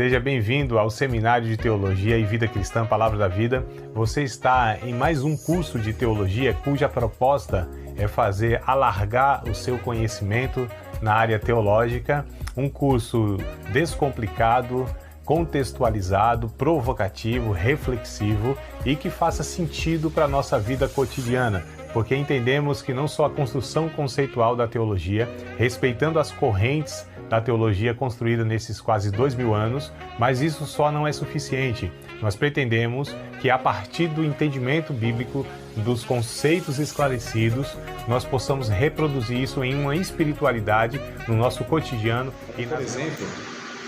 Seja bem-vindo ao Seminário de Teologia e Vida Cristã Palavra da Vida. Você está em mais um curso de teologia cuja proposta é fazer alargar o seu conhecimento na área teológica, um curso descomplicado, contextualizado, provocativo, reflexivo e que faça sentido para a nossa vida cotidiana, porque entendemos que não só a construção conceitual da teologia, respeitando as correntes da teologia construída nesses quase 2000 anos, mas isso só não é suficiente. Nós pretendemos que a partir do entendimento bíblico, dos conceitos esclarecidos, nós possamos reproduzir isso em uma espiritualidade no nosso cotidiano. E por exemplo,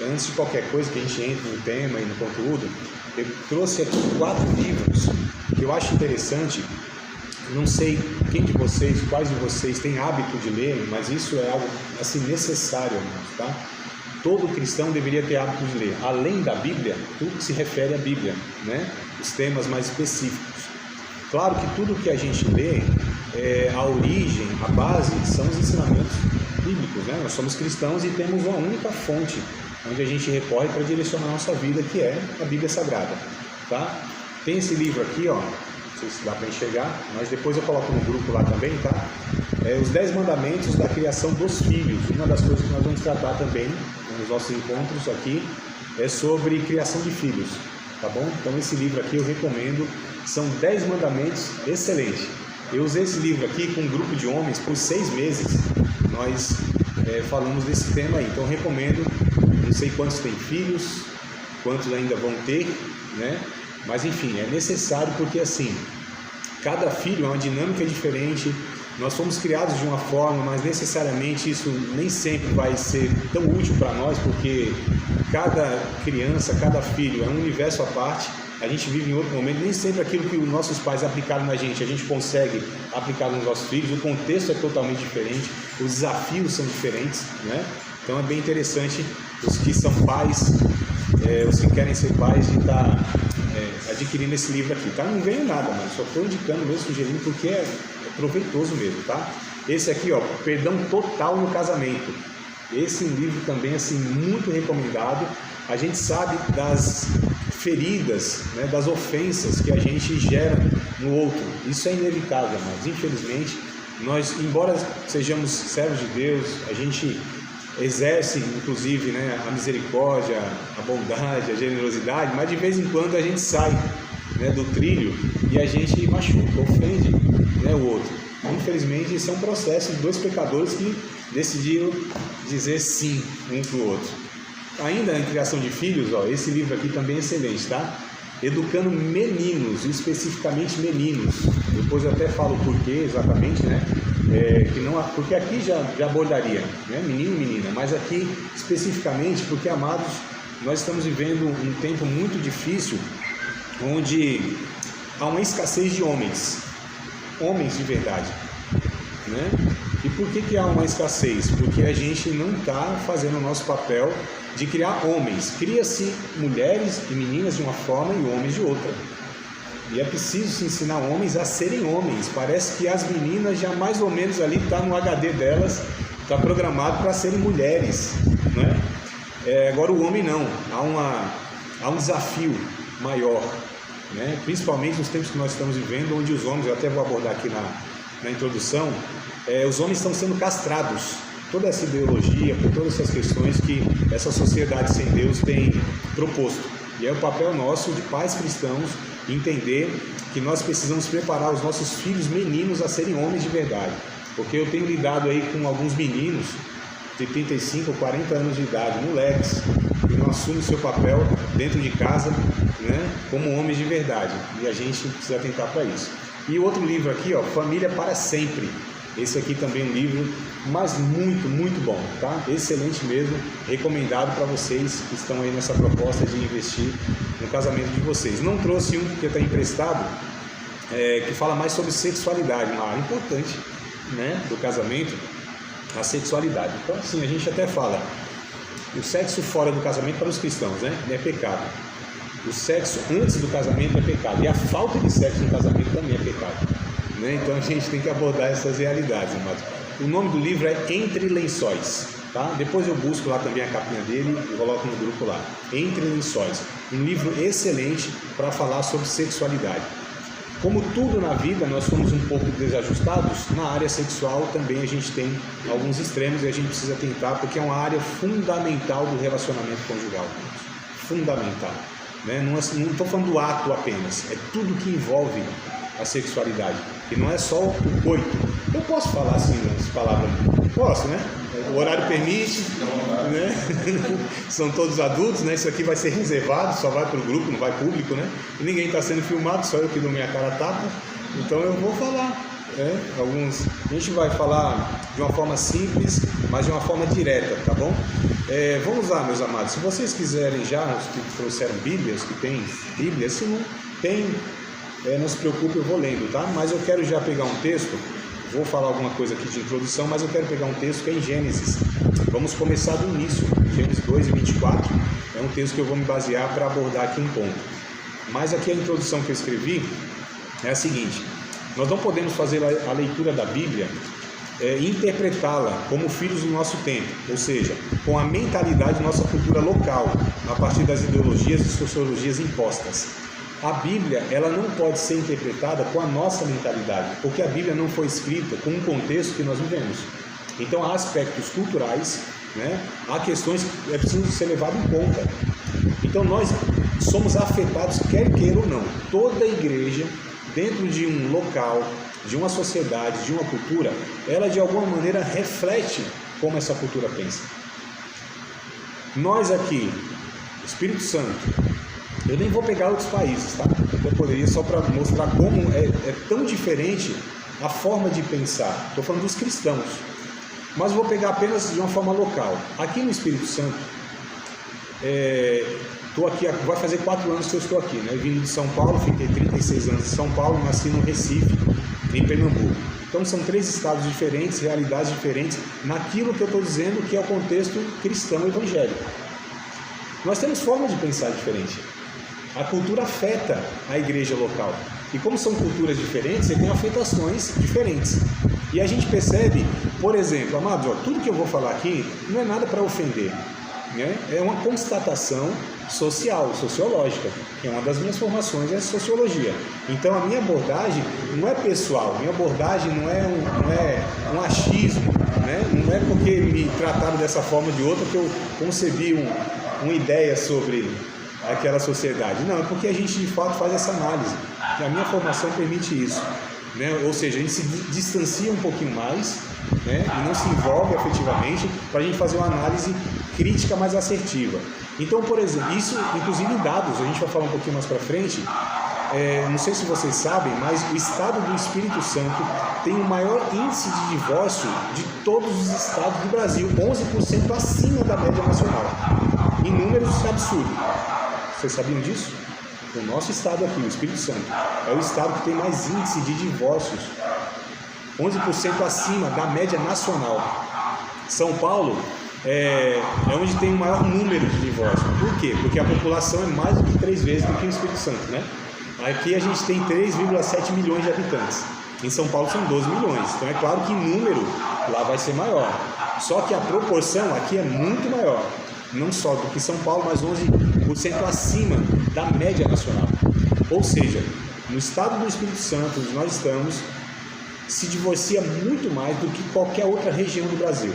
antes de qualquer coisa que a gente entre no tema e no conteúdo, eu trouxe aqui 4 livros que eu acho interessante. Não sei quais de vocês têm hábito de ler, mas isso é algo assim necessário, tá? Todo cristão deveria ter hábito de ler, além da Bíblia, tudo que se refere à Bíblia, né? Os temas mais específicos. Claro que tudo que a gente lê, a origem, a base, são os ensinamentos bíblicos, né? Nós somos cristãos e temos uma única fonte onde a gente recorre para direcionar a nossa vida, que é a Bíblia Sagrada, tá? Tem esse livro aqui, ó. Não sei se dá para enxergar, mas depois eu coloco no grupo lá também, tá? Os 10 mandamentos da criação dos filhos. Uma das coisas que nós vamos tratar também nos nossos encontros aqui é sobre criação de filhos, tá bom? Então esse livro aqui eu recomendo, são 10 mandamentos, excelente. Eu usei esse livro aqui com um grupo de homens por 6 meses, nós falamos desse tema aí, então eu recomendo. Não sei quantos têm filhos, quantos ainda vão ter, né? Mas enfim, é necessário porque assim, cada filho é uma dinâmica diferente, nós fomos criados de uma forma, mas necessariamente isso nem sempre vai ser tão útil para nós, porque cada criança, cada filho é um universo à parte, a gente vive em outro momento, nem sempre aquilo que os nossos pais aplicaram na gente, a gente consegue aplicar nos nossos filhos, o contexto é totalmente diferente, os desafios são diferentes, né? Então é bem interessante os que são pais, os que querem ser pais, de estar adquirindo esse livro aqui, tá? Não ganho nada, mas só estou indicando mesmo, sugerindo, porque é proveitoso mesmo, tá? Esse aqui, ó, Perdão Total no Casamento. Esse é um livro também, assim, muito recomendado. A gente sabe das feridas, né, das ofensas que a gente gera no outro. Isso é inevitável, mas infelizmente, nós, embora sejamos servos de Deus, a gente exerce, inclusive, né, a misericórdia, a bondade, a generosidade, mas de vez em quando a gente sai, né, do trilho e a gente machuca, ofende, né, o outro. Infelizmente, isso é um processo de 2 pecadores que decidiram dizer sim um para o outro. Ainda em criação de filhos, ó, esse livro aqui também é excelente, tá? Educando meninos, especificamente meninos. Depois eu até falo o porquê exatamente, né? Porque aqui já abordaria, né? Menino e menina, mas aqui especificamente porque, amados, nós estamos vivendo um tempo muito difícil, onde há uma escassez de homens de verdade, né? E por que há uma escassez? Porque a gente não está fazendo o nosso papel de criar homens. Cria-se mulheres e meninas de uma forma e homens de outra. E é preciso se ensinar homens a serem homens. Parece que as meninas já mais ou menos ali está no HD delas, está programado para serem mulheres, né? Agora o homem não. Há um desafio maior, né? Principalmente nos tempos que nós estamos vivendo, onde os homens, eu até vou abordar aqui na introdução, os homens estão sendo castrados. Toda essa ideologia, por todas essas questões que essa sociedade sem Deus tem proposto. E é o papel nosso de pais cristãos entender que nós precisamos preparar os nossos filhos meninos a serem homens de verdade. Porque eu tenho lidado aí com alguns meninos de 35 ou 40 anos de idade, moleques, que não assumem o seu papel dentro de casa, né, como homens de verdade. E a gente precisa atentar para isso. E outro livro aqui, ó, Família para Sempre. Esse aqui também é um livro, mas muito, muito bom, tá? Excelente mesmo, recomendado para vocês que estão aí nessa proposta de investir no casamento de vocês. Não trouxe um que está emprestado, que fala mais sobre sexualidade, uma área importante, né, do casamento, a sexualidade. Então, assim, a gente até fala, o sexo fora do casamento para os cristãos, né, é pecado. O sexo antes do casamento é pecado, e a falta de sexo no casamento também é pecado. Então a gente tem que abordar essas realidades, amados. O nome do livro é Entre Lençóis. tá? Depois eu busco lá também a capinha dele e coloco no grupo lá. Entre Lençóis, um livro excelente para falar sobre sexualidade. Como tudo na vida, nós somos um pouco desajustados, na área sexual também a gente tem alguns extremos e a gente precisa tentar, porque é uma área fundamental do relacionamento conjugal. Fundamental. Né? Não estou falando do ato apenas, é tudo que envolve a sexualidade. E não é só o coito. Eu posso falar assim as palavras? Posso, né? O horário permite, né? São todos adultos, né? Isso aqui vai ser reservado, só vai para o grupo, não vai público, né? E ninguém está sendo filmado, só eu que dou minha cara a tapa. Então eu vou falar. A gente vai falar de uma forma simples, mas de uma forma direta, tá bom? Vamos lá, meus amados. Se vocês quiserem já, os que trouxeram Bíblias, que tem Bíblia, se não tem, não se preocupe, eu vou lendo, tá? Mas eu quero já pegar um texto. Vou falar alguma coisa aqui de introdução, mas eu quero pegar um texto que é em Gênesis. Vamos começar do início, Gênesis 2:24. É um texto que eu vou me basear para abordar aqui um ponto. Mas aqui a introdução que eu escrevi é a seguinte: nós não podemos fazer a leitura da Bíblia e interpretá-la como filhos do nosso tempo, ou seja, com a mentalidade da nossa cultura local, a partir das ideologias e sociologias impostas. A Bíblia, ela não pode ser interpretada com a nossa mentalidade, porque a Bíblia não foi escrita com um contexto que nós vivemos. Então há aspectos culturais, né? Há questões que é preciso ser levado em conta. Então nós somos afetados, quer queira ou não. Toda igreja, dentro de um local, de uma sociedade, de uma cultura, ela de alguma maneira reflete como essa cultura pensa. Nós aqui, Espírito Santo, eu nem vou pegar outros países, tá? Eu poderia só para mostrar como é tão diferente a forma de pensar. Estou falando dos cristãos, mas vou pegar apenas de uma forma local. Aqui no Espírito Santo, estou aqui, vai fazer 4 anos que eu estou aqui, né? Vindo de São Paulo, fiquei 36 anos em São Paulo, nasci no Recife, em Pernambuco. Então são 3 estados diferentes, realidades diferentes, naquilo que eu estou dizendo que é o contexto cristão evangélico. Nós temos forma de pensar diferente. A cultura afeta a igreja local. E como são culturas diferentes, você tem afetações diferentes. E a gente percebe, por exemplo, amados, tudo que eu vou falar aqui não é nada para ofender, né? É uma constatação social, sociológica. É uma das minhas formações, é a sociologia. Então a minha abordagem não é pessoal, minha abordagem não é um achismo, né? Não é porque me trataram dessa forma ou de outra que eu concebi uma ideia sobre aquela sociedade. Não, é porque a gente de fato faz essa análise. E a minha formação permite isso, né? Ou seja, a gente se distancia um pouquinho mais, né? E não se envolve afetivamente para a gente fazer uma análise crítica mais assertiva. Então, por exemplo, isso inclusive em dados, a gente vai falar um pouquinho mais para frente. Não sei se vocês sabem, mas o estado do Espírito Santo tem o maior índice de divórcio de todos os estados do Brasil, 11% acima da média nacional, em números absurdos. Vocês sabiam disso? O nosso estado aqui, o Espírito Santo, é o estado que tem mais índice de divórcios, 11% acima da média nacional. São Paulo é onde tem o maior número de divórcios. Por quê? Porque a população é mais do que 3 vezes do que o Espírito Santo, né? Aqui a gente tem 3,7 milhões de habitantes. Em São Paulo são 12 milhões. Então é claro que em número lá vai ser maior. Só que a proporção aqui é muito maior. Não só do que São Paulo, mas 11% acima da média nacional. Ou seja, no estado do Espírito Santo, onde nós estamos, se divorcia muito mais do que qualquer outra região do Brasil.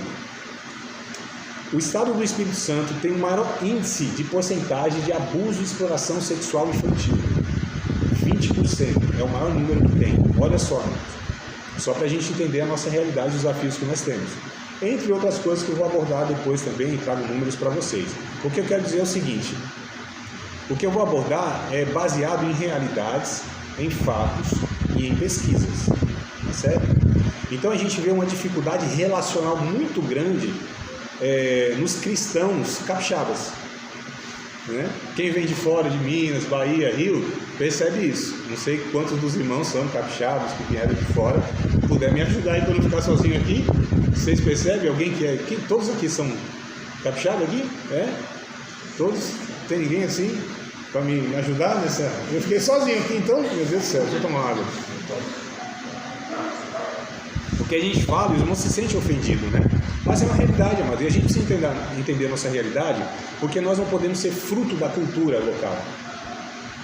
O estado do Espírito Santo tem o maior índice de porcentagem de abuso e exploração sexual infantil. 20% é o maior número que tem. Olha só, só para a gente entender a nossa realidade e os desafios que nós temos. Entre outras coisas que eu vou abordar depois também e trago números para vocês. O que eu quero dizer é o seguinte: o que eu vou abordar é baseado em realidades, em fatos e em pesquisas, tá certo? Então a gente vê uma dificuldade relacional muito grande nos cristãos capixabas, né? Quem vem de fora, de Minas, Bahia, Rio, percebe isso. Não sei quantos dos irmãos são capixabas que vieram de fora. Puder me ajudar aí para não ficar sozinho aqui. Vocês percebem? Alguém que todos aqui são capixabas aqui? Todos? Tem ninguém assim para me ajudar nessa? Eu fiquei sozinho aqui então, meu Deus do céu, deixa eu tomar água. Porque a gente fala e os irmãos se sentem ofendidos, né? Mas é uma realidade, amado. E a gente precisa entender a nossa realidade, porque nós não podemos ser fruto da cultura local.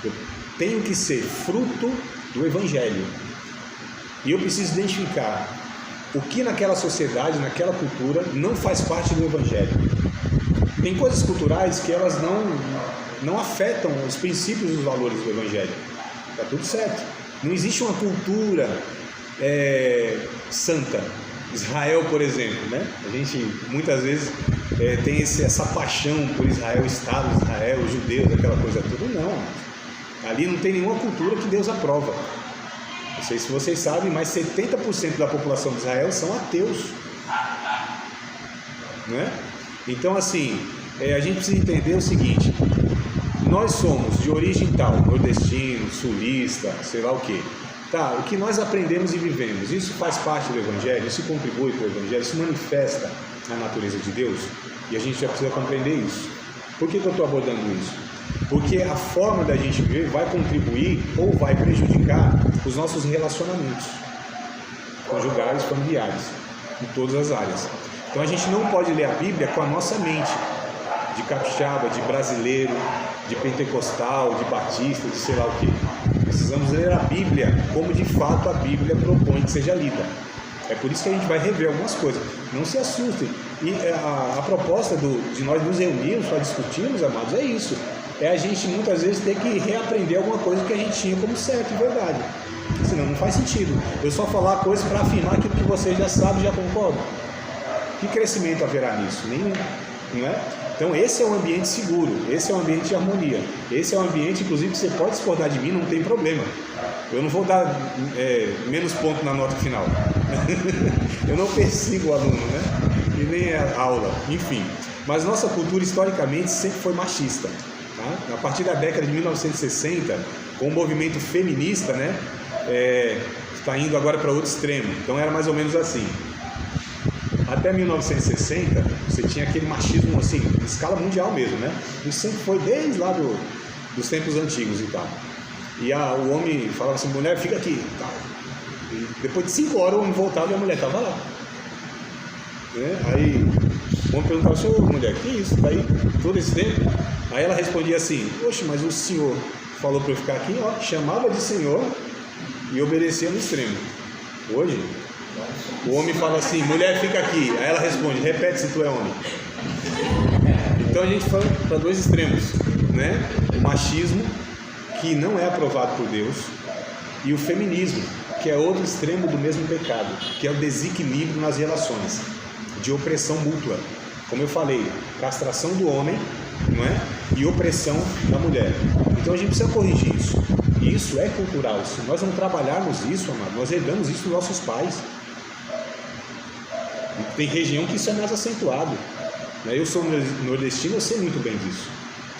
Eu tenho que ser fruto do Evangelho. E eu preciso identificar o que naquela sociedade, naquela cultura, não faz parte do Evangelho. Tem coisas culturais que elas não afetam os princípios e os valores do Evangelho. Está tudo certo. Não existe uma cultura santa. Israel, por exemplo, né? A gente muitas vezes tem essa paixão por Israel, Estado de Israel, os judeus, aquela coisa toda. Não. Ali não tem nenhuma cultura que Deus aprova. Não sei se vocês sabem, mas 70% da população de Israel são ateus. Não é? Então, assim, a gente precisa entender o seguinte: nós somos de origem tal, nordestino, sulista, sei lá o quê. Tá, o que nós aprendemos e vivemos, isso faz parte do Evangelho, isso contribui para o Evangelho, isso manifesta a natureza de Deus, e a gente já precisa compreender isso. Por que eu estou abordando isso? Porque a forma da gente viver vai contribuir ou vai prejudicar os nossos relacionamentos conjugais, familiares, em todas as áreas. Então a gente não pode ler a Bíblia com a nossa mente de capixaba, de brasileiro, de pentecostal, de batista, de sei lá o quê. Precisamos ler a Bíblia como de fato a Bíblia propõe que seja lida. É por isso que a gente vai rever algumas coisas. Não se assustem. E a proposta de nós nos reunirmos para discutirmos, amados, é isso. É a gente muitas vezes ter que reaprender alguma coisa que a gente tinha como certo e verdade. Senão não faz sentido. Eu só falar coisas para afirmar aquilo que vocês já sabem e já concordam. Que crescimento haverá nisso? Nenhum. Não é? Então esse é um ambiente seguro, esse é um ambiente de harmonia, esse é um ambiente, inclusive, que você pode discordar de mim, não tem problema. Eu não vou dar menos ponto na nota final. Eu não persigo o aluno, né? E nem a aula, enfim. Mas nossa cultura, historicamente, sempre foi machista. Tá? A partir da década de 1960, com o movimento feminista, né? Está indo agora para outro extremo. Então era mais ou menos assim. Até 1960, você tinha aquele machismo assim, em escala mundial mesmo, né? Isso sempre foi desde lá dos tempos antigos e tal. E o homem falava assim: mulher, fica aqui. Tal. E depois de 5 horas o homem voltava e a mulher estava lá. Né? Aí o homem perguntava: senhor, mulher, que isso? Tá aí todo esse tempo? Aí ela respondia assim: poxa, mas o senhor falou para eu ficar aqui, ó, chamava de senhor e obedecia no extremo. Hoje, o homem fala assim: mulher, fica aqui. Aí ela responde: repete se tu é homem. Então a gente foi para dois extremos, né? O machismo, que não é aprovado por Deus, e o feminismo, que é outro extremo do mesmo pecado, que é o desequilíbrio nas relações, de opressão mútua. Como eu falei, castração do homem, não é? E opressão da mulher. Então a gente precisa corrigir isso. E isso é cultural. Se nós não trabalharmos isso, amado, nós herdamos isso dos nossos pais. Tem região que isso é mais acentuado. Eu sou nordestino, eu sei muito bem disso.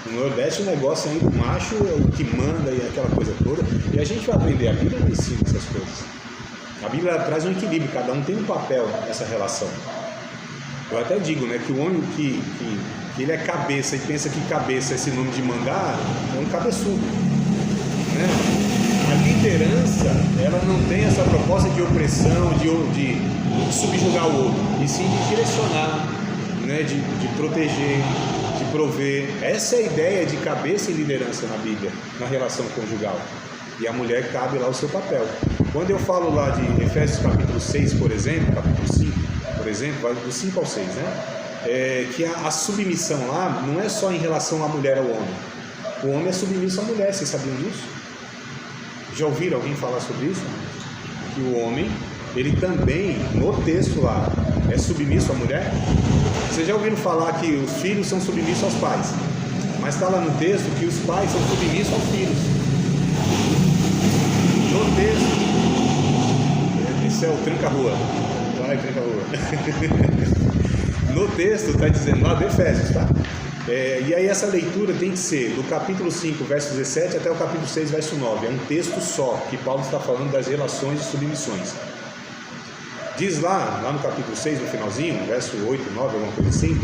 No Nordeste o negócio ainda, o macho é o que manda e aquela coisa toda. E a gente vai aprender, a Bíblia não ensina essas coisas. A Bíblia traz um equilíbrio, cada um tem um papel nessa relação. Eu até digo, né, que o homem que ele é cabeça e pensa que cabeça é sinônimo de mandar, é um cabeçudo. Né? A liderança, ela não tem essa proposta de opressão, de subjugar o outro, e sim de direcionar, né? de proteger, de prover. Essa é a ideia de cabeça e liderança na Bíblia, na relação conjugal. E a mulher cabe lá o seu papel. Quando eu falo lá de Efésios capítulo 6, por exemplo, capítulo 5, por exemplo, vai do 5 ao 6, né? Que a submissão lá não é só em relação à mulher ao homem. O homem é submisso à mulher, vocês sabiam disso? Já ouviram alguém falar sobre isso? Que o homem, ele também, no texto lá, é submisso à mulher? Vocês já ouviram falar que os filhos são submissos aos pais? Mas está lá no texto que os pais são submissos aos filhos. No texto, isso é o tranca-rua. Vai, tranca-rua. No texto está dizendo lá do Efésios, tá? E aí essa leitura tem que ser do capítulo 5, verso 17 até o capítulo 6, verso 9. É um texto só que Paulo está falando das relações e submissões. Diz lá no capítulo 6, no finalzinho, verso 8, 9, alguma coisa assim,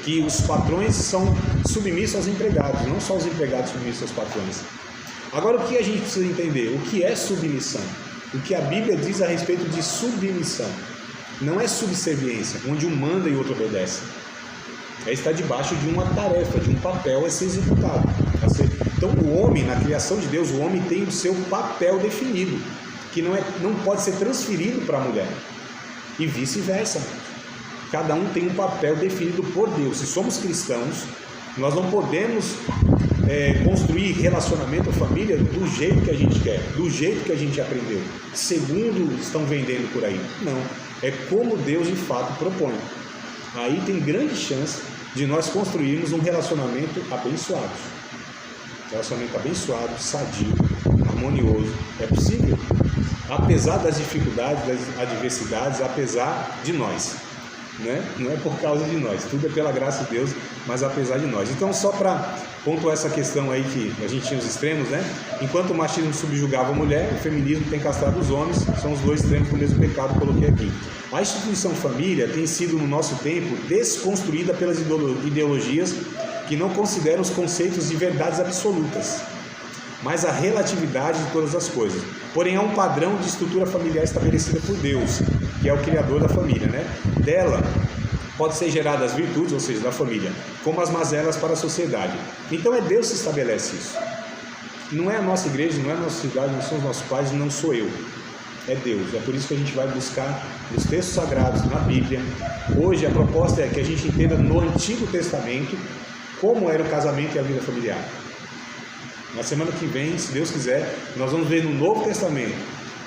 que os patrões são submissos aos empregados, não só os empregados submissos aos patrões. Agora, o que a gente precisa entender? O que é submissão? o que a Bíblia diz a respeito de submissão. Não é subserviência, onde um manda e o outro obedece. É estar debaixo de uma tarefa, de um papel a ser executado. Então o homem, na criação de Deus, o homem tem o seu papel definido, que não pode ser transferido para a mulher. E vice-versa. Cada um tem um papel definido por Deus. Se somos cristãos, nós não podemos construir relacionamento, família, do jeito que a gente quer, do jeito que a gente aprendeu, segundo estão vendendo por aí. Não, é como Deus de fato propõe. Aí tem grande chance de nós construirmos um relacionamento abençoado. Relacionamento abençoado, sadio, harmonioso. É possível, apesar das dificuldades, das adversidades, apesar de nós. Né? Não é por causa de nós, tudo é pela graça de Deus, mas apesar de nós. Então, só para pontuar essa questão aí que a gente tinha os extremos, né? Enquanto o machismo subjugava a mulher, o feminismo tem castrado os homens, são os dois extremos do mesmo pecado que eu coloquei aqui. A instituição família tem sido, no nosso tempo, desconstruída pelas ideologias que não consideram os conceitos de verdades absolutas, mas a relatividade de todas as coisas. Porém, há um padrão de estrutura familiar estabelecida por Deus, que é o criador da família, né? Dela pode ser gerada as virtudes, ou seja, da família, como as mazelas para a sociedade. Então é Deus que estabelece isso. Não é a nossa igreja, não é a nossa cidade, não são os nossos pais, não sou eu. É Deus. É por isso que a gente vai buscar nos textos sagrados, na Bíblia. Hoje a proposta é que a gente entenda no Antigo Testamento como era o casamento e a vida familiar. Na semana que vem, se Deus quiser, nós vamos ver no Novo Testamento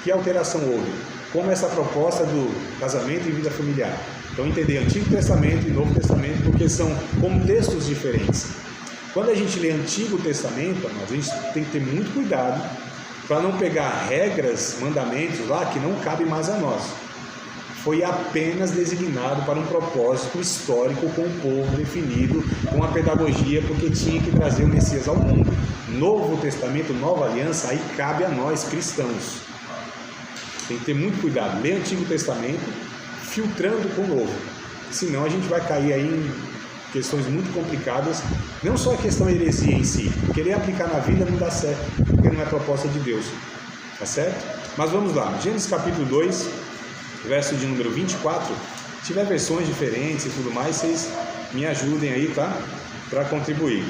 que alteração houve, como essa proposta do casamento e vida familiar. Então entender Antigo Testamento e Novo Testamento, porque são contextos diferentes. Quando a gente lê Antigo Testamento, a gente tem que ter muito cuidado para não pegar regras, mandamentos lá que não cabem mais a nós. Foi apenas designado para um propósito histórico com o povo definido, com a pedagogia, porque tinha que trazer o Messias ao mundo. Novo Testamento, Nova Aliança, aí cabe a nós cristãos. Tem que ter muito cuidado, ler Antigo Testamento, filtrando com o Novo. Senão a gente vai cair aí em questões muito complicadas, não só a questão da heresia em si. Querer aplicar na vida não dá certo, porque não é proposta de Deus. Tá certo? Mas vamos lá, Gênesis capítulo 2, verso de número 24. Se tiver versões diferentes e tudo mais, vocês me ajudem aí, tá? Para contribuir.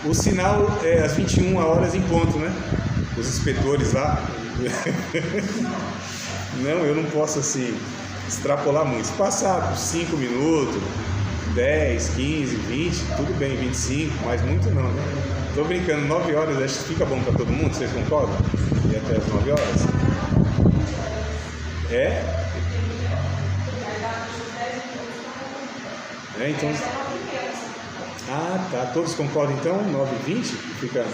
O sinal é às 21 horas em ponto, né? Os inspetores lá. Não, eu não posso assim extrapolar muito. Se passar 5 minutos, 10, 15, 20, tudo bem, 25, mas muito não, né? Tô brincando, 9 horas, acho que fica bom para todo mundo, vocês concordam? E até as 9 horas? Então... Ah, tá, todos concordam então? 9h20? Fica...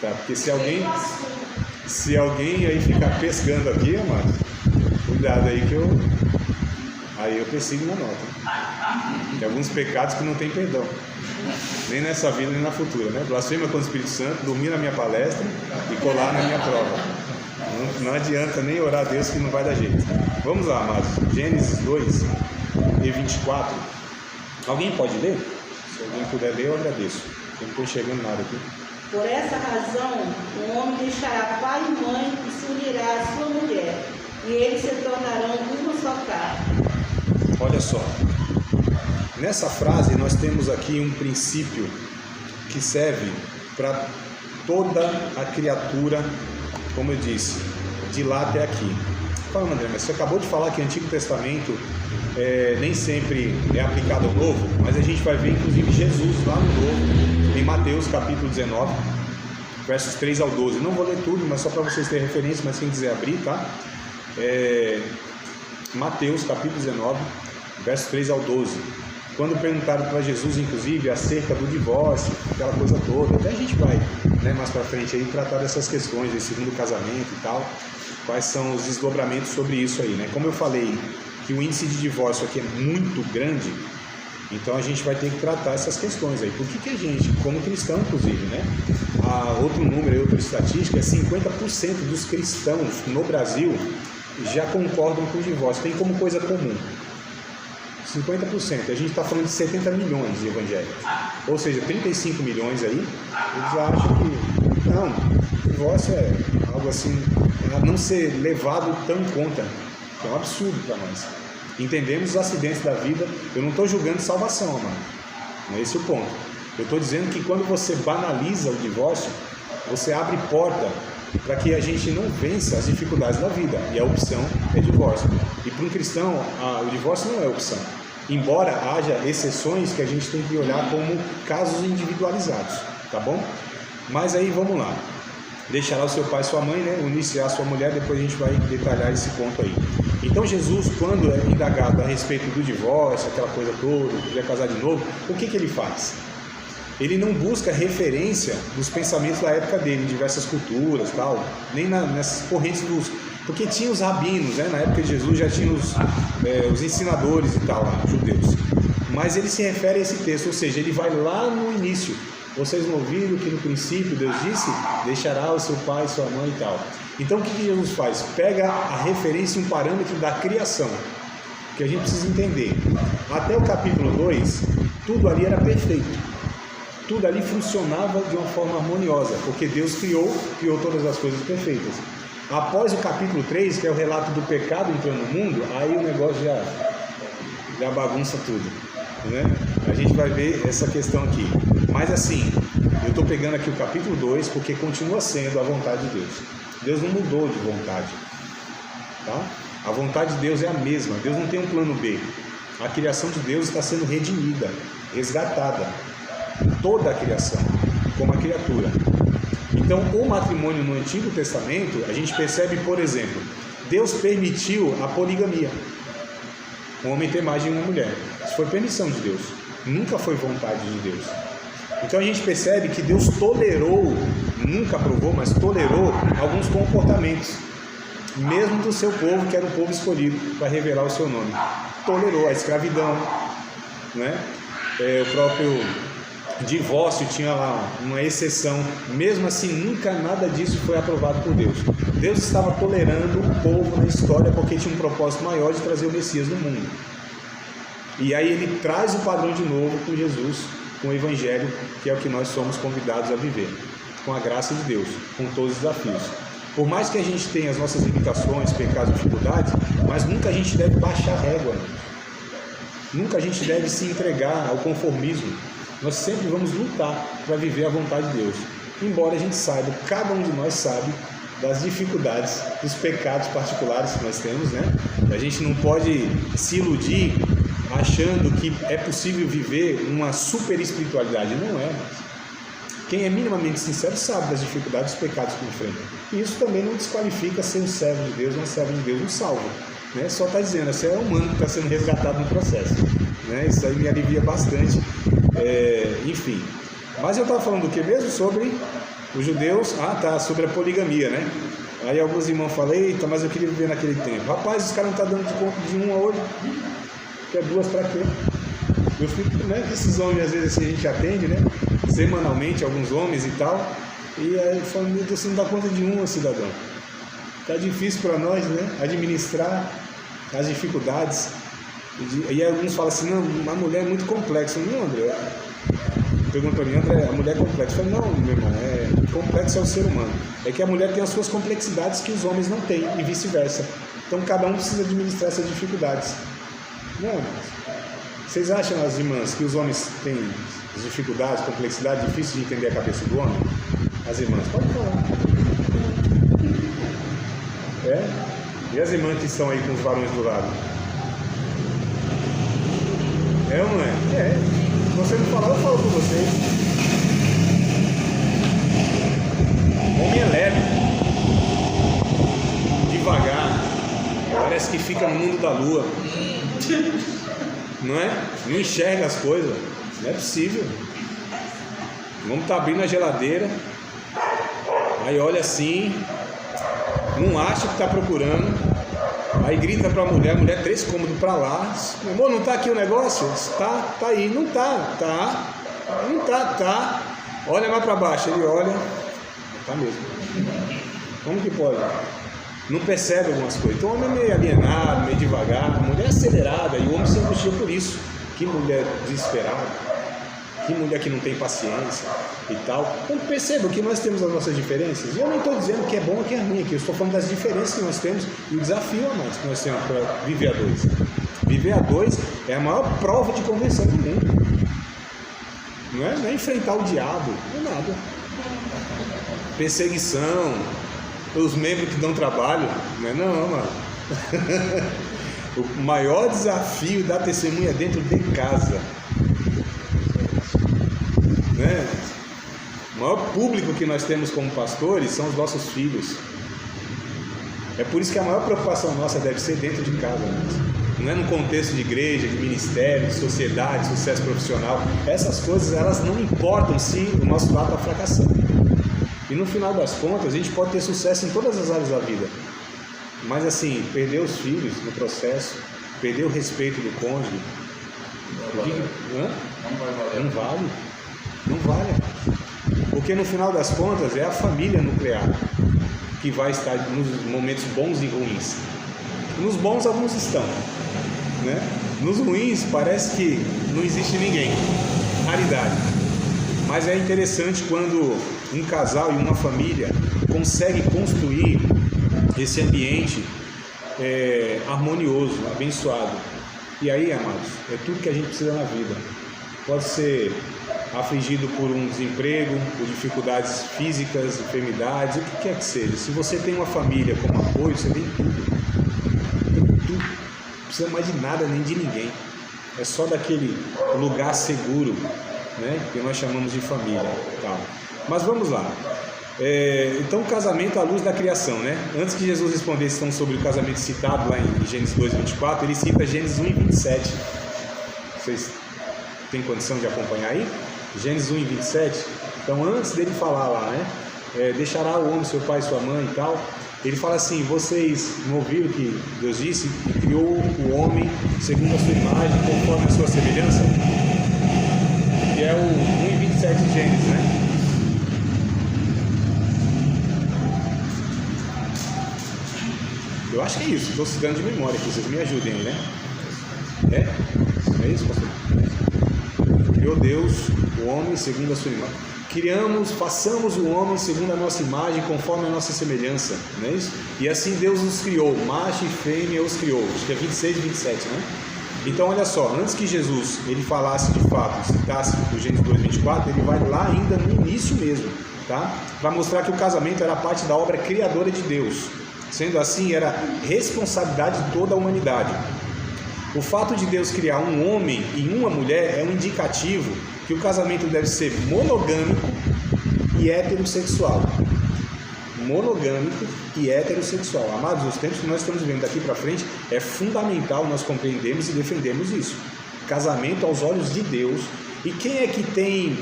Tá, porque se alguém aí ficar pescando aqui, mano, cuidado aí que eu persigo na nota. Tem alguns pecados que não tem perdão, nem nessa vida nem na futura, né? Blasfêmia contra o Espírito Santo, dormir na minha palestra e colar na minha prova. Não adianta nem orar a Deus que não vai dar jeito. Vamos lá, amados. Gênesis 2 e 24. Alguém pode ler? Se alguém puder ler, eu agradeço. Eu não estou enxergando nada aqui. Por essa razão, o homem deixará pai e mãe e se unirá à sua mulher, e eles se tornarão uma só carne. Olha só, nessa frase nós temos aqui um princípio que serve para toda a criatura, como eu disse, de lá até aqui. Fala, André, mas você acabou de falar que o Antigo Testamento nem sempre é aplicado ao Novo, mas a gente vai ver inclusive Jesus lá no Novo, em Mateus capítulo 19, versos 3 ao 12. Não vou ler tudo, mas só para vocês terem referência, mas quem quiser abrir, tá? Mateus capítulo 19, versos 3 ao 12. Quando perguntaram para Jesus, inclusive, acerca do divórcio, aquela coisa toda, até a gente vai, né, mais para frente aí tratar dessas questões, desse segundo casamento e tal, quais são os desdobramentos sobre isso aí, né? Como eu falei que o índice de divórcio aqui é muito grande, então a gente vai ter que tratar essas questões aí. Por que a gente, como cristão inclusive, né? Outro número, outra estatística, é 50% dos cristãos no Brasil já concordam com o divórcio, tem como coisa comum. 50%, a gente está falando de 70 milhões de evangélicos, ou seja, 35 milhões aí, eles acham que não, divórcio é algo assim, a não ser levado tão em conta, que é um absurdo para nós. Entendemos os acidentes da vida, eu não estou julgando salvação, amado, não é esse o ponto. Eu estou dizendo que quando você banaliza o divórcio, você abre porta para que a gente não vença as dificuldades da vida, e a opção é divórcio. E para um cristão, o divórcio não é opção, embora haja exceções que a gente tem que olhar como casos individualizados, tá bom? Mas aí vamos lá, deixará o seu pai e sua mãe, né, unir-se à sua mulher, depois a gente vai detalhar esse ponto aí. Então Jesus, quando é indagado a respeito do divórcio, aquela coisa toda, quer casar de novo, o que ele faz? Ele não busca referência dos pensamentos da época dele, em diversas culturas, tal, nem nessas correntes dos... Porque tinha os rabinos, né? Na época de Jesus já tinha os ensinadores e tal, lá, judeus. Mas ele se refere a esse texto, ou seja, ele vai lá no início. Vocês não ouviram que no princípio Deus disse, deixará o seu pai e sua mãe e tal. Então o que Jesus faz? Pega a referência, um parâmetro da criação, que a gente precisa entender. Até o capítulo 2, tudo ali era perfeito. Tudo ali funcionava de uma forma harmoniosa, porque Deus criou todas as coisas perfeitas. Após o capítulo 3, que é o relato do pecado entrando no mundo, aí o negócio já bagunça tudo, né? A gente vai ver essa questão aqui. Mas assim, eu estou pegando aqui o capítulo 2, porque continua sendo a vontade de Deus. Deus não mudou de vontade, tá? A vontade de Deus é a mesma, Deus não tem um plano B. A criação de Deus está sendo redimida, resgatada. Toda a criação, como a criatura. Então, o matrimônio no Antigo Testamento, a gente percebe, por exemplo, Deus permitiu a poligamia. Um homem ter mais de uma mulher. Isso foi permissão de Deus. Nunca foi vontade de Deus. Então a gente percebe que Deus tolerou, nunca aprovou, mas tolerou alguns comportamentos, mesmo do seu povo, que era o povo escolhido para revelar o seu nome. Tolerou a escravidão, né? O próprio divórcio tinha lá uma exceção, mesmo assim nunca nada disso foi aprovado por Deus. Deus estava tolerando o povo na história porque tinha um propósito maior de trazer o Messias no mundo. E aí ele traz o padrão de novo com Jesus, com o Evangelho, que é o que nós somos convidados a viver, com a graça de Deus, com todos os desafios. Por mais que a gente tenha as nossas limitações, pecados, dificuldades, mas nunca a gente deve baixar a régua, nunca a gente deve se entregar ao conformismo. Nós sempre vamos lutar para viver a vontade de Deus, embora a gente saiba, cada um de nós sabe das dificuldades, dos pecados particulares que nós temos, né? A gente não pode se iludir achando que é possível viver uma super espiritualidade, não é. Quem é minimamente sincero sabe das dificuldades e dos pecados que enfrenta. E isso também não desqualifica ser um servo de Deus, uma serva de Deus, um salvo, né? Só está dizendo, você é humano que está sendo resgatado no processo, né? Isso aí me alivia bastante. Enfim, mas eu estava falando do que mesmo? Sobre os judeus, sobre a poligamia, né? Aí alguns irmãos falam, eita, mas eu queria viver naquele tempo. Rapaz, os caras não estão dando de conta de uma hoje, quer duas para quê? Eu fico, né, esses homens às vezes assim, a gente atende, né, semanalmente, alguns homens e tal, e aí falando, meu Deus, você não dá conta de uma, cidadão. Tá difícil para nós, né, administrar as dificuldades. E aí alguns falam assim, não, uma mulher é muito complexa. Não, André, pergunta para mim, André, a mulher é complexa. Eu falo, não, meu irmão, complexo é o ser humano. É que a mulher tem as suas complexidades que os homens não têm, e vice-versa. Então cada um precisa administrar essas dificuldades. Não, vocês acham, as irmãs, que os homens têm as dificuldades, complexidades, difíceis de entender a cabeça do homem? As irmãs, pode falar. E as irmãs que estão aí com os varões do lado? É ou não é? Se você não falar, eu falo com vocês. O homem é leve, devagar, parece que fica no mundo da lua, não é? Não enxerga as coisas, não é possível. Vamos estar abrindo a geladeira, aí olha assim, não acha que está procurando. Aí grita para a mulher 3 cômodos para lá, meu amor, não está aqui o negócio? Tá aí, não tá, não tá, olha mais para baixo, ele olha, tá mesmo, como que pode? Não percebe algumas coisas, então o homem é meio alienado, meio devagar, a mulher é acelerada, e o homem se angustia por isso, que mulher desesperada, que mulher que não tem paciência e tal. Então perceba que nós temos as nossas diferenças. E eu não estou dizendo que é bom ou que é ruim aqui, eu estou falando das diferenças que nós temos e o desafio, amados, que nós temos para viver a dois. Viver a dois é a maior prova de conversão do mundo. Não é enfrentar o diabo, não é nada. Perseguição, os membros que dão trabalho, não é não, mano. O maior desafio da testemunha é dentro de casa, né? O maior público que nós temos como pastores são os nossos filhos. É por isso que a maior preocupação nossa deve ser dentro de casa, né? Não é no contexto de igreja, de ministério, de sociedade, sucesso profissional. Essas coisas, elas não importam se o nosso lado está fracassando. E no final das contas, a gente pode ter sucesso em todas as áreas da vida. Mas assim, perder os filhos no processo, perder o respeito do cônjuge, não vale. Não vale. Porque no final das contas é a família nuclear que vai estar nos momentos bons e ruins. Nos bons alguns estão, né? Nos ruins parece que não existe ninguém, raridade. Mas é interessante quando um casal e uma família conseguem construir esse ambiente harmonioso, abençoado. E aí, amados, é tudo que a gente precisa na vida. Pode ser afligido por um desemprego, por dificuldades físicas, enfermidades, o que quer que seja. Se você tem uma família como apoio, você tem tudo. Não precisa mais de nada nem de ninguém. É só daquele lugar seguro, né, que nós chamamos de família. Tá. Mas vamos lá. Então, o casamento à luz da criação, né? Antes que Jesus respondesse então, sobre o casamento citado lá em Gênesis 2:24, ele cita Gênesis 1:27. Vocês têm condição de acompanhar aí? Gênesis 1:27. Então, antes dele falar lá, né? Deixará o homem seu pai e sua mãe e tal. Ele fala assim: vocês não ouviram que Deus disse que criou o homem segundo a sua imagem, conforme a sua semelhança? Que é o 1:27 de Gênesis, né? Eu acho que é isso, estou citando de memória aqui, vocês me ajudem aí, né? É isso, pastor? Criou Deus, o homem segundo a sua imagem. Façamos o homem segundo a nossa imagem, conforme a nossa semelhança, não é isso? E assim Deus os criou, macho e fêmea os criou. Acho que é 26:27, né? Então olha só, antes que Jesus ele falasse de fato, citasse o Gênesis 2:24, ele vai lá ainda no início mesmo, tá? Para mostrar que o casamento era parte da obra criadora de Deus. Sendo assim, era responsabilidade de toda a humanidade. O fato de Deus criar um homem e uma mulher é um indicativo que o casamento deve ser monogâmico e heterossexual. Monogâmico e heterossexual. Amados, os tempos que nós estamos vivendo daqui para frente, é fundamental nós compreendermos e defendermos isso. Casamento aos olhos de Deus. E quem é que tem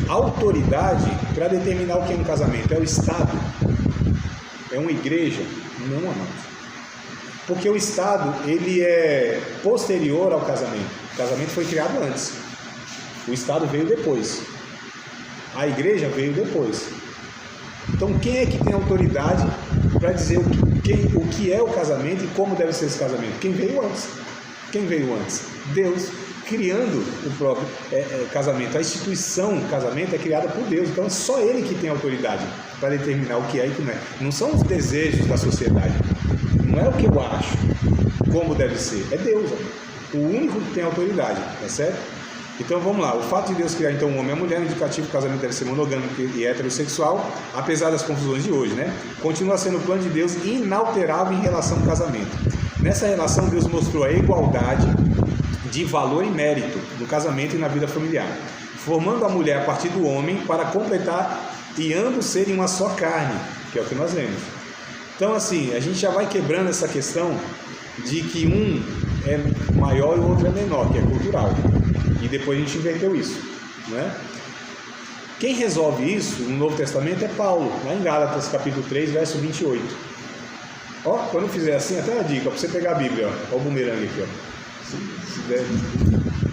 autoridade para determinar o que é um casamento? É o Estado? É uma igreja? Não, amados. Porque o Estado, ele é posterior ao casamento. O casamento foi criado antes. O Estado veio depois. A igreja veio depois. Então, quem é que tem autoridade para dizer o que é o casamento e como deve ser esse casamento? Quem veio antes? Quem veio antes? Deus, criando o próprio casamento. A instituição casamento é criada por Deus. Então, é só Ele que tem autoridade para determinar o que é e o que não é. Não são os desejos da sociedade. Não é o que eu acho, como deve ser. É Deus. O único que tem autoridade. Tá certo? Então vamos lá, o fato de Deus criar então um homem e uma mulher, o indicativo que o casamento deve ser monogâmico e heterossexual, apesar das confusões de hoje, né? Continua sendo o plano de Deus inalterável em relação ao casamento. Nessa relação, Deus mostrou a igualdade de valor e mérito no casamento e na vida familiar, formando a mulher a partir do homem para completar e ambos serem uma só carne, que é o que nós lemos. Então assim, a gente já vai quebrando essa questão de que um é maior e o outro é menor, que é cultural. E depois a gente inverteu isso, né? Quem resolve isso no Novo Testamento é Paulo, lá em Gálatas capítulo 3, verso 28. Ó, quando fizer assim, até uma dica, para você pegar a Bíblia, ó, o bumerangue aqui, ó. Se der,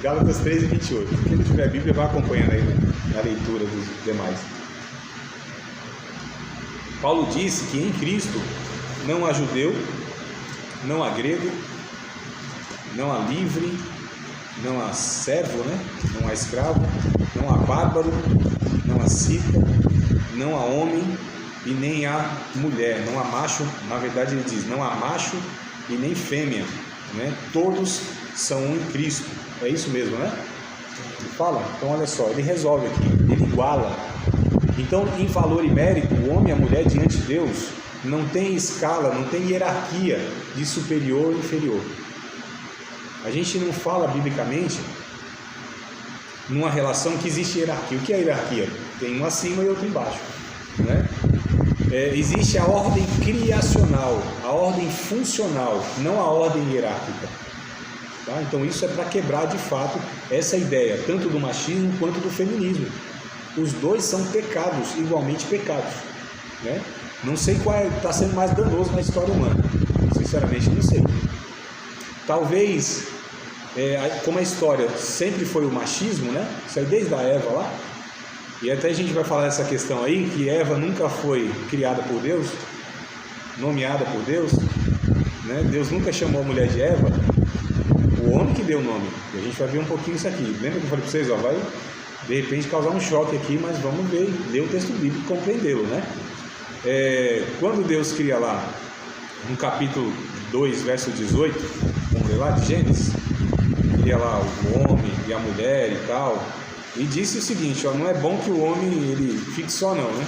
Gálatas 3 e 28. Quem não tiver a Bíblia, vai acompanhando aí, né, na leitura dos demais. Paulo disse que em Cristo não há judeu, não há grego, não há livre, não há servo, né? Não há escravo, não há bárbaro, não há cita, não há homem e nem há mulher, não há macho. Na verdade ele diz, não há macho e nem fêmea, né? Todos são um em Cristo. É isso mesmo, né? Ele fala, então olha só, ele resolve aqui, ele iguala. Então, em valor e mérito, o homem e a mulher diante de Deus não tem escala, não tem hierarquia de superior ou inferior. A gente não fala biblicamente numa relação que existe hierarquia. O que é hierarquia? Tem um acima e outro embaixo, né? Existe a ordem criacional, a ordem funcional, não a ordem hierárquica. Tá? Então isso é para quebrar de fato essa ideia, tanto do machismo quanto do feminismo. Os dois são pecados, igualmente pecados, né? Não sei qual está sendo mais danoso na história humana, sinceramente não sei. Talvez, como a história sempre foi o machismo, né? Isso aí desde a Eva lá, e até a gente vai falar essa questão aí, que Eva nunca foi criada por Deus, nomeada por Deus, né? Deus nunca chamou a mulher de Eva, o homem que deu o nome. E a gente vai ver um pouquinho isso aqui. Lembra que eu falei para vocês, ó, vai de repente causar um choque aqui, mas vamos ver, ler o texto bíblico e compreendê-lo, né? Quando Deus cria lá, no capítulo 2, verso 18, vamos ler lá de Gênesis, cria lá o homem e a mulher e tal, e disse o seguinte, ó, não é bom que o homem ele fique só não, né?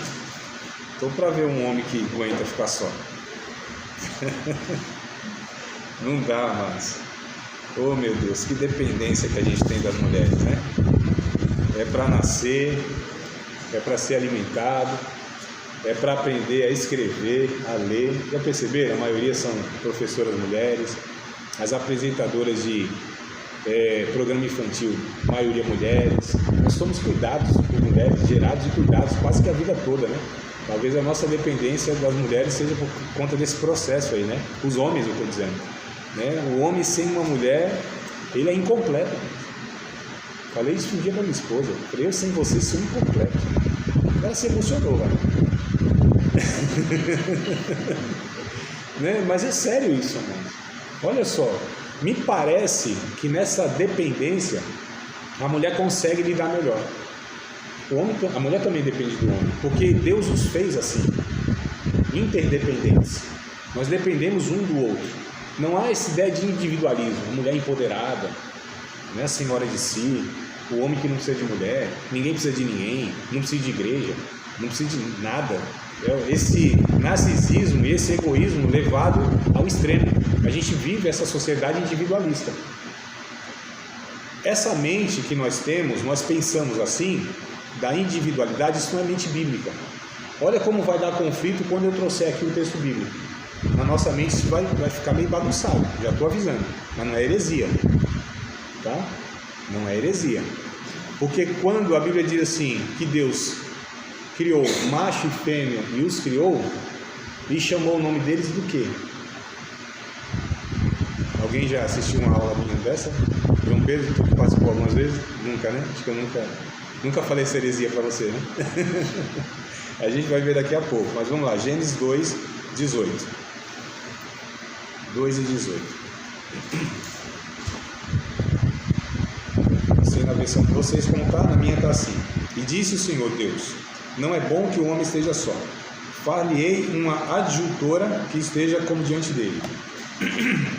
Estou para ver um homem que aguenta ficar só. Não dá mais. Oh meu Deus, que dependência que a gente tem das mulheres, né? É para nascer, é para ser alimentado, é para aprender a escrever, a ler. Já perceberam? A maioria são professoras mulheres, as apresentadoras de programa infantil, maioria mulheres. Nós somos cuidados por mulheres, gerados e cuidados quase que a vida toda, né? Talvez a nossa dependência das mulheres seja por conta desse processo aí, né? Os homens, eu estou dizendo, né? O homem sem uma mulher, ele é incompleto. Falei isso um dia para minha esposa. Falei, eu sem você sou incompleto. Ela se emocionou, velho. Né? Mas é sério isso, mano. Olha só, me parece que nessa dependência a mulher consegue lidar melhor. A mulher também depende do homem, porque Deus os fez assim, interdependentes. Nós dependemos um do outro. Não há essa ideia de individualismo, a mulher empoderada, né, senhora de si, o homem que não precisa de mulher, ninguém precisa de ninguém, não precisa de igreja, não precisa de nada. Esse narcisismo e esse egoísmo levado ao extremo. A gente vive essa sociedade individualista. Essa mente que nós temos, nós pensamos assim, da individualidade, isso não é mente bíblica. Olha como vai dar conflito quando eu trouxer aqui o texto bíblico. Na nossa mente isso vai ficar meio bagunçado, já estou avisando, mas não é heresia, tá? Não é heresia, porque quando a Bíblia diz assim, que Deus criou macho e fêmea e os criou, e chamou o nome deles do quê? Alguém já assistiu uma aula minha dessa? João Pedro, que participou algumas vezes? Nunca, né? Acho que eu nunca falei essa heresia para você, né? A gente vai ver daqui a pouco, mas vamos lá, Gênesis 2, 18. 2 e 18. Assim na versão de vocês como está, na minha está assim. E disse o Senhor Deus, não é bom que o homem esteja só. Far-lhe-ei uma adjuntora que esteja como diante dele.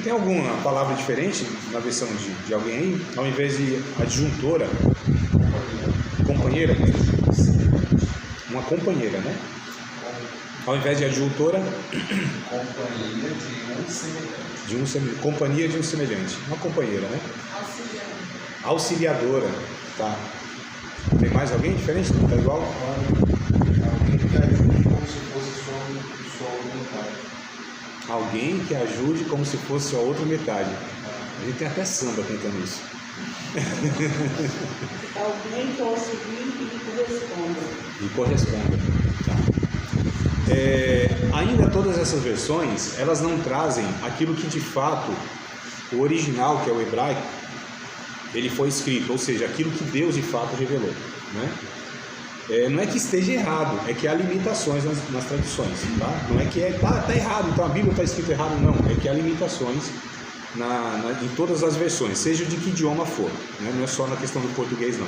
Tem alguma palavra diferente na versão de alguém aí? Ao invés de adjuntora, companheira? Uma companheira, né? Ao invés de adjuntora, companhia de um semelhante. Companhia de um semelhante. Uma companheira, né? Auxiliadora. Tá. Tem mais alguém diferente? Tá igual? Alguém que ajude como se fosse só outra metade. Alguém que ajude como se fosse a outra metade. A gente tem até samba cantando isso. Alguém que auxilie e lhe corresponda. E corresponda. Tá. Ainda todas essas versões, elas não trazem aquilo que de fato o original, que é o hebraico, ele foi escrito, ou seja, aquilo que Deus de fato revelou, né? Não é que esteja errado, é que há limitações nas traduções, tá? Não é que tá errado, então a Bíblia está escrito errado, não, é que há limitações em todas as versões, seja de que idioma for, né? Não é só na questão do português não.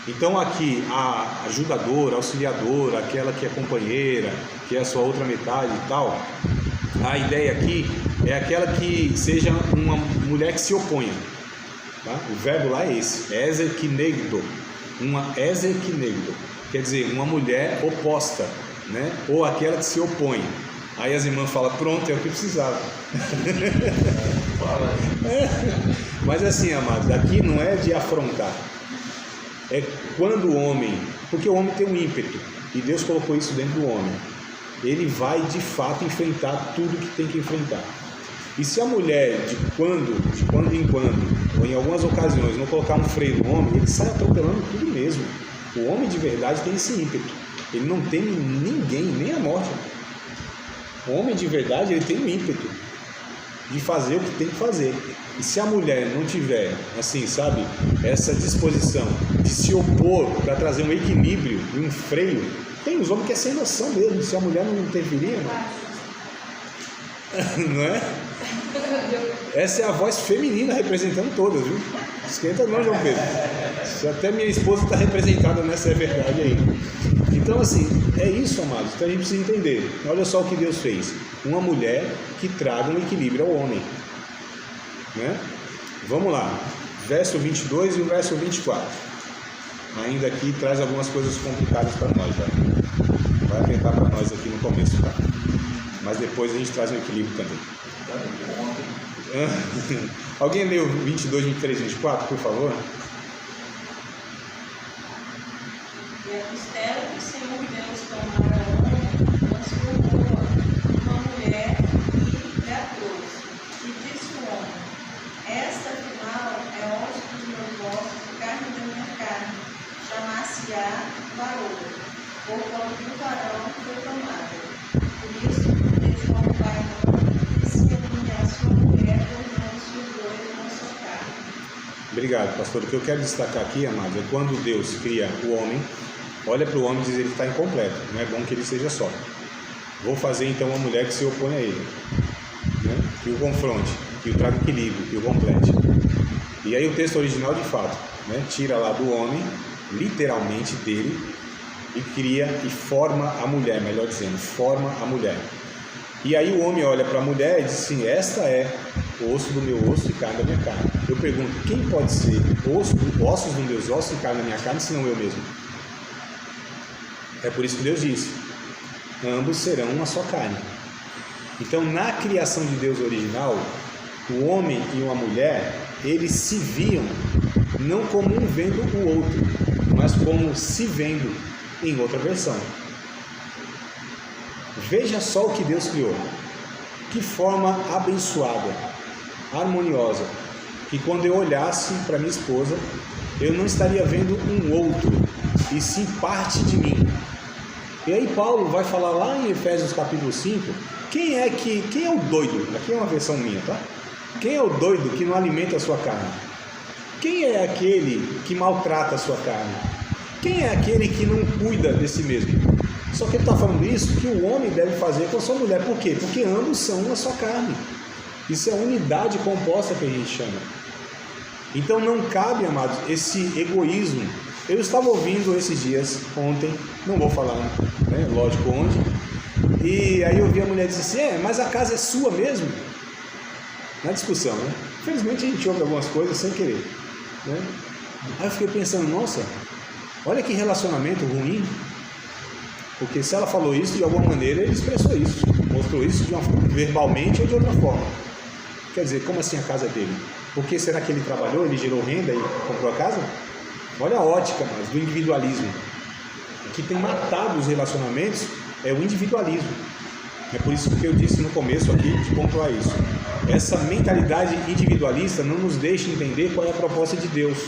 Então aqui a ajudadora, auxiliadora, aquela que é companheira, que é a sua outra metade e tal, a ideia aqui é aquela que seja uma mulher que se oponha, tá? O verbo lá é esse, ezer kinegdo, uma ezer kinegdo, quer dizer, uma mulher oposta, né? Ou aquela que se opõe. Aí as irmãs falam, pronto, é o que precisava. Mas assim, amados, aqui não é de afrontar. É quando o homem, porque o homem tem um ímpeto, e Deus colocou isso dentro do homem, ele vai de fato enfrentar tudo que tem que enfrentar. E se a mulher, de quando em quando, ou em algumas ocasiões, não colocar um freio no homem, ele sai atropelando tudo mesmo. O homem de verdade tem esse ímpeto, ele não teme ninguém, nem a morte. O homem de verdade, ele tem um ímpeto de fazer o que tem que fazer. E se a mulher não tiver, assim, sabe, essa disposição de se opor para trazer um equilíbrio e um freio, tem os homens que é sem noção mesmo. Se a mulher não interferir, não é? Essa é a voz feminina representando todas, viu? Esquenta não, João Pedro. Se até minha esposa está representada nessa é verdade aí. Então, assim, é isso, amados. Então a gente precisa entender. Olha só o que Deus fez. Uma mulher que traga um equilíbrio ao homem. Né? Vamos lá. Verso 22 e o verso 24. Ainda aqui traz algumas coisas complicadas para nós. Tá? Vai apertar para nós aqui no começo. Tá? Mas depois a gente traz um equilíbrio também. Alguém leu 22, 23 e 24, por favor? E a costela que o Senhor Deus tomara ao homem, transformou uma mulher e a trouxe. E disse o homem: esta afinal é osso dos meus ossos e carne da minha carne, chamar-se-á varoa, porquanto do varão foi tomada. Por isso deixou o pai e a mãe e se uniu à sua mulher, tornando-se os dois uma só carne. Obrigado, pastor. O que eu quero destacar aqui, amados, é quando Deus cria o homem, olha para o homem e diz: ele está incompleto, não é bom que ele seja só. Vou fazer então uma mulher que se opõe a ele, né? Que o confronte, que o traga equilíbrio, que o complete. E aí o texto original, de fato, né? Tira lá do homem, literalmente dele, e cria e forma a mulher, melhor dizendo, forma a mulher. E aí o homem olha para a mulher e diz assim: esta é o osso do meu osso e carne da minha carne. Eu pergunto, quem pode ser ossos dos meus ossos e carne da minha carne, senão eu mesmo? É por isso que Deus disse: ambos serão uma só carne. Então, na criação de Deus original, o homem e uma mulher, eles se viam não como um vendo o outro, mas como se vendo em outra versão. Veja só o que Deus criou. Que forma abençoada, harmoniosa, que quando eu olhasse para minha esposa, eu não estaria vendo um outro, e sim parte de mim. E aí Paulo vai falar lá em Efésios capítulo 5, quem é o doido? Aqui é uma versão minha, tá? Quem é o doido que não alimenta a sua carne? Quem é aquele que maltrata a sua carne? Quem é aquele que não cuida de si mesmo? Só que ele está falando isso que o homem deve fazer com a sua mulher. Por quê? Porque ambos são uma só carne. Isso é a unidade composta que a gente chama. Então não cabe, amados, esse egoísmo. Eu estava ouvindo esses dias, ontem, não vou falar, né, lógico onde, e aí eu vi a mulher dizer assim: mas a casa é sua mesmo? Na discussão, né? Infelizmente a gente ouve algumas coisas sem querer, né? Aí eu fiquei pensando, nossa, olha que relacionamento ruim, porque se ela falou isso, de alguma maneira ele expressou isso, mostrou isso verbalmente ou de outra forma. Quer dizer, como assim a casa é dele? Porque será que ele trabalhou, ele gerou renda e comprou a casa? Olha a ótica, mas do individualismo. O que tem matado os relacionamentos é o individualismo. É por isso que eu disse no começo aqui de pontuar isso. Essa mentalidade individualista não nos deixa entender qual é a proposta de Deus.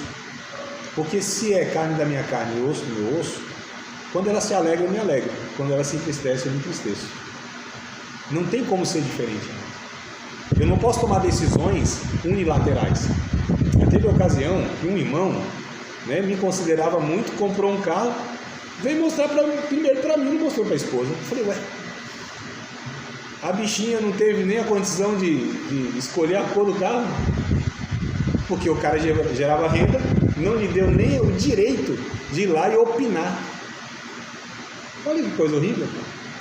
Porque se é carne da minha carne e osso do meu osso, quando ela se alegra, eu me alegro. Quando ela se entristece, eu me entristeço. Não tem como ser diferente. Eu não posso tomar decisões unilaterais. Já teve ocasião que um irmão, né, me considerava muito, comprou um carro, veio mostrar primeiro para mim, não mostrou para a esposa. Eu falei, ué. A bichinha não teve nem a condição de escolher a cor do carro, porque o cara gerava renda, não lhe deu nem o direito de ir lá e opinar. Olha que coisa horrível.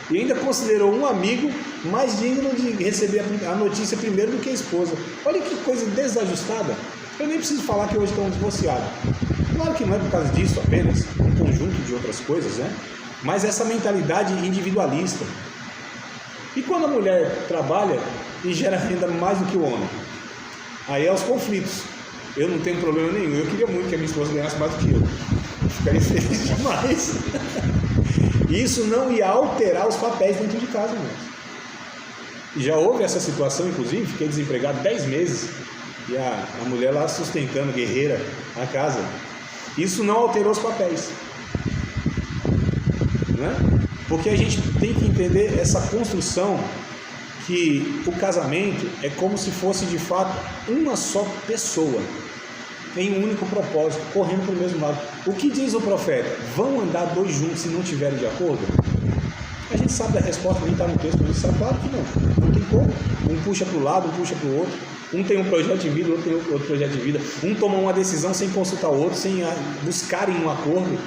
E ainda considerou um amigo mais digno de receber a notícia primeiro do que a esposa. Olha que coisa desajustada. Eu nem preciso falar que hoje estão divorciados. Claro que não é por causa disso apenas, um conjunto de outras coisas, né? Mas essa mentalidade individualista. E quando a mulher trabalha e gera renda mais do que o homem? Aí é os conflitos. Eu não tenho problema nenhum. Eu queria muito que a minha esposa ganhasse mais do que eu. Ficaria feliz demais. Isso não ia alterar os papéis dentro de casa, irmãos. Já houve essa situação, inclusive, fiquei desempregado 10 meses e a mulher lá sustentando, guerreira, a casa. Isso não alterou os papéis, não é? Porque a gente tem que entender essa construção que o casamento é como se fosse de fato uma só pessoa, em um único propósito, correndo para o mesmo lado. O que diz o profeta? Vão andar dois juntos se não estiverem de acordo? A gente sabe da resposta, nem está no texto, mas a gente sabe, claro que não. Não tem como. Um puxa para o lado, um puxa para o outro. Um tem um projeto de vida, outro tem outro projeto de vida. Um toma uma decisão sem consultar o outro, sem buscarem um acordo,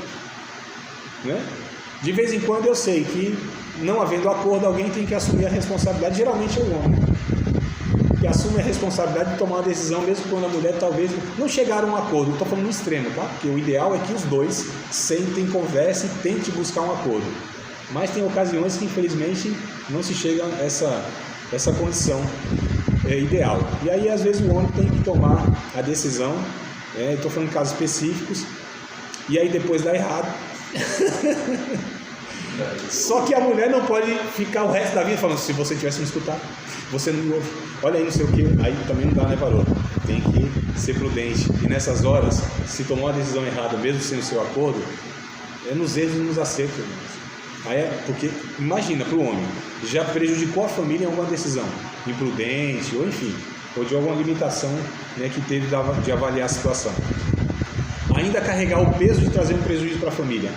né? De vez em quando eu sei que, não havendo acordo, alguém tem que assumir a responsabilidade, geralmente é o homem, que assume a responsabilidade de tomar uma decisão, mesmo quando a mulher talvez não chegaram a um acordo. Estou falando no extremo, tá? Porque o ideal é que os dois sentem, conversem e tentem buscar um acordo. Mas tem ocasiões que, infelizmente, não se chega a essa condição ideal. E aí, às vezes, o homem tem que tomar a decisão, estou falando de casos específicos, e aí depois dá errado. Só que a mulher não pode ficar o resto da vida falando, se você tivesse me escutado, você não me ouve, olha aí não sei o que, aí também não dá, né, varão? Tem que ser prudente. E nessas horas, se tomar uma decisão errada, mesmo sem o seu acordo, é nos erros e nos acertos. Aí porque, imagina, para o homem, já prejudicou a família em alguma decisão, imprudente, ou enfim, ou de alguma limitação, né, que teve de avaliar a situação. Ainda carregar o peso de trazer um prejuízo para a família.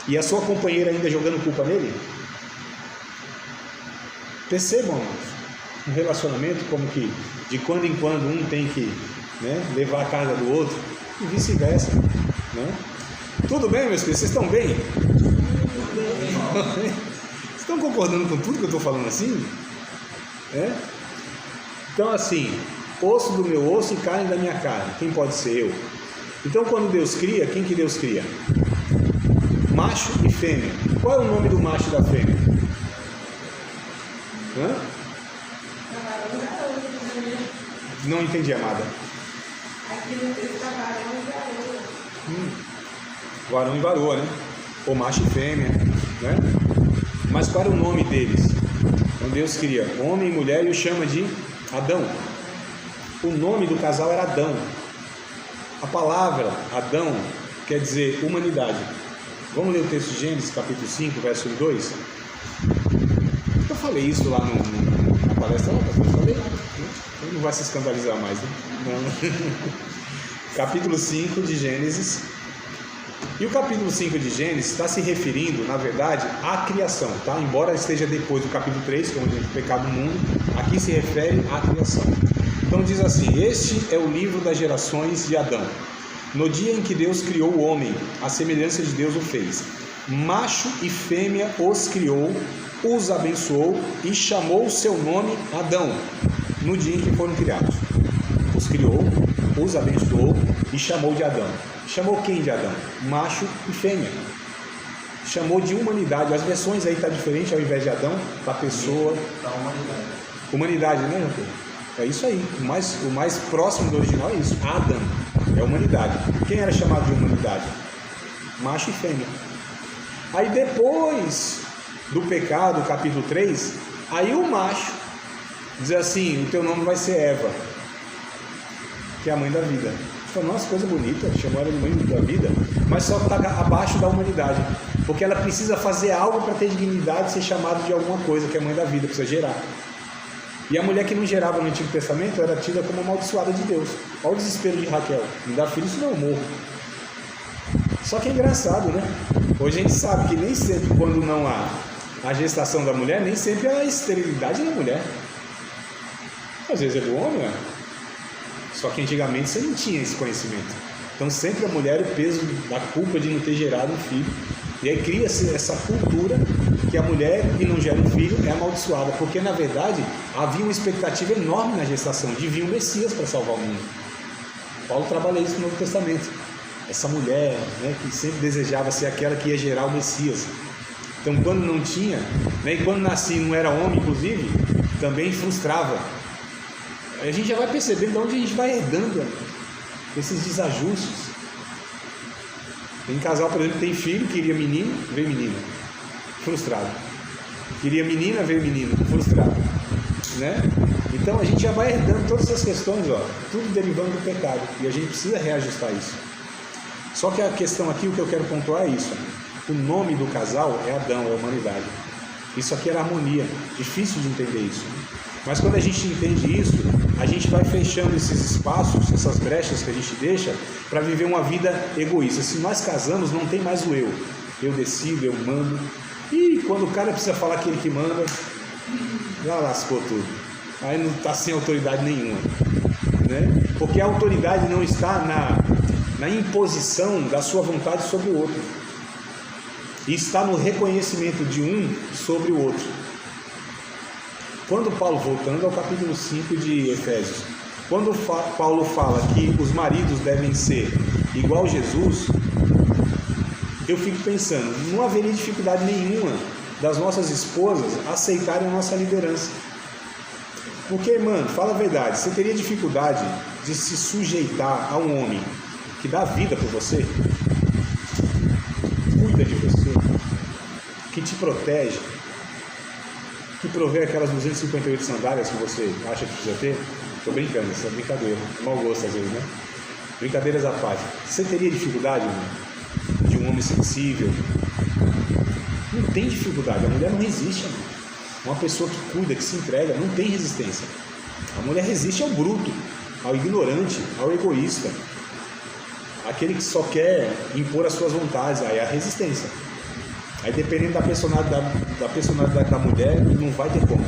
E a sua companheira ainda jogando culpa nele? Percebam, um relacionamento como que de quando em quando um tem que, né, levar a carga do outro e vice-versa, né? Tudo bem, meus filhos? Vocês estão bem? Vocês estão concordando com tudo que eu estou falando assim? Então assim, osso do meu osso e carne da minha carne. Quem pode ser eu? Então quando Deus cria, quem que Deus cria? Macho e fêmea. Qual é o nome do macho e da fêmea? Não entendi, amada. Aqui no texto está varão e varoa. Varão e varoa, né? Ou macho e fêmea, né? Mas qual era o nome deles? Então Deus cria homem e mulher e o chama de Adão. O nome do casal era Adão. A palavra Adão quer dizer humanidade. Vamos ler o texto de Gênesis, capítulo 5, verso 2. Eu falei isso lá na palestra, eu falei, ele não vai se escandalizar mais, né? Não. Capítulo 5 de Gênesis. E o capítulo 5 de Gênesis está se referindo, na verdade, à criação, tá? Embora esteja depois do capítulo 3, que é onde o pecado do mundo, aqui se refere à criação. Então diz assim: este é o livro das gerações de Adão. No dia em que Deus criou o homem, a semelhança de Deus o fez. Macho e fêmea os criou, os abençoou e chamou o seu nome Adão, no dia em que foram criados. Os criou, os abençoou e chamou de Adão. Chamou quem de Adão? Macho e fêmea. Chamou de humanidade. As versões aí estão diferentes, ao invés de Adão, da pessoa. Da humanidade. Humanidade, né, João? É isso aí. O mais próximo do original é isso. Adam é humanidade. Quem era chamado de humanidade? Macho e fêmea. Aí depois do pecado, capítulo 3, aí o macho diz assim: o teu nome vai ser Eva, que é a mãe da vida. Falou, nossa, coisa bonita, chamou ela de mãe da vida, mas só está abaixo da humanidade, porque ela precisa fazer algo para ter dignidade, ser chamada de alguma coisa, que é a mãe da vida, precisa gerar. E a mulher que não gerava no Antigo Testamento era tida como amaldiçoada de Deus. Olha o desespero de Raquel: me dá filho, senão eu morro. Só que é engraçado, né? Hoje a gente sabe que nem sempre, quando não há a gestação da mulher, nem sempre é a esterilidade da mulher. Às vezes é do homem, né? Só que antigamente você não tinha esse conhecimento. Então sempre a mulher, o peso da culpa de não ter gerado um filho. E aí cria-se essa cultura que a mulher que não gera um filho é amaldiçoada. Porque na verdade havia uma expectativa enorme na gestação de vir um Messias para salvar o mundo. Paulo trabalha isso no Novo Testamento. Essa mulher, né, que sempre desejava ser aquela que ia gerar o Messias. Então quando não tinha, né, e quando nascia não era homem inclusive, também frustrava. A gente já vai percebendo de onde a gente vai herdando esses desajustes. Tem casal, por exemplo, que tem filho, queria menino, veio menina, frustrado. Queria menina, veio menino, frustrado. Né? Então a gente já vai herdando todas essas questões, ó, tudo derivando do pecado. E a gente precisa reajustar isso. Só que a questão aqui, o que eu quero pontuar é isso. O nome do casal é Adão, é a humanidade. Isso aqui era harmonia. Difícil de entender isso. Mas quando a gente entende isso, a gente vai fechando esses espaços, essas brechas que a gente deixa, para viver uma vida egoísta. Se nós casamos, não tem mais o eu. Eu decido, eu mando. E quando o cara precisa falar aquele que manda, já lascou tudo. Aí não está sem autoridade nenhuma. Né? Porque a autoridade não está na imposição da sua vontade sobre o outro. E está no reconhecimento de um sobre o outro. Quando Paulo, voltando ao capítulo 5 de Efésios, quando Paulo fala que os maridos devem ser igual a Jesus, eu fico pensando, não haveria dificuldade nenhuma das nossas esposas aceitarem a nossa liderança. Porque, mano, fala a verdade, você teria dificuldade de se sujeitar a um homem que dá vida por você, cuida de você, que te protege, que provê aquelas 258 sandálias que você acha que precisa ter? Estou brincando, isso é brincadeira, mau gosto às vezes, né? Brincadeiras à parte. Você teria dificuldade, mano, de um homem sensível? Não tem dificuldade, a mulher não resiste, mano. Uma pessoa que cuida, que se entrega, não tem resistência. A mulher resiste ao bruto, ao ignorante, ao egoísta, aquele que só quer impor as suas vontades, aí é a resistência. Aí dependendo da personalidade da mulher, não vai ter como.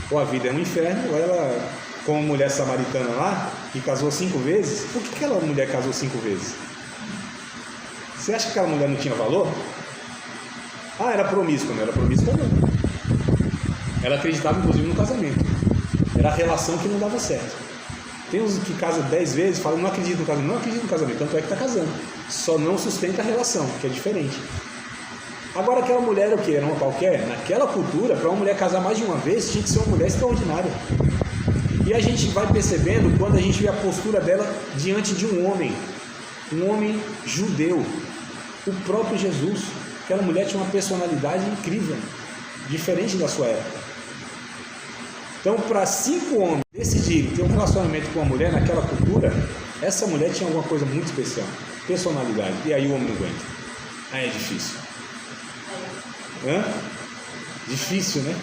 Ou a vida é um inferno, ou ela, como a mulher samaritana lá, que casou 5 vezes, por que aquela mulher casou 5 vezes? Você acha que aquela mulher não tinha valor? Ah, era promíscua, não era promíscua não. Ela acreditava inclusive no casamento. Era a relação que não dava certo. Tem uns que casam 10 vezes e falam, não acredito no casamento. Não acredito no casamento, tanto é que está casando. Só não sustenta a relação, que é diferente. Agora aquela mulher era o que? Era uma qualquer? Naquela cultura, para uma mulher casar mais de uma vez, tinha que ser uma mulher extraordinária. E a gente vai percebendo quando a gente vê a postura dela diante de um homem judeu, o próprio Jesus. Aquela mulher tinha uma personalidade incrível, diferente da sua época. Então, para 5 homens decidirem ter um relacionamento com uma mulher naquela cultura, essa mulher tinha alguma coisa muito especial, personalidade, e aí o homem não aguenta. Aí é difícil. Difícil, né?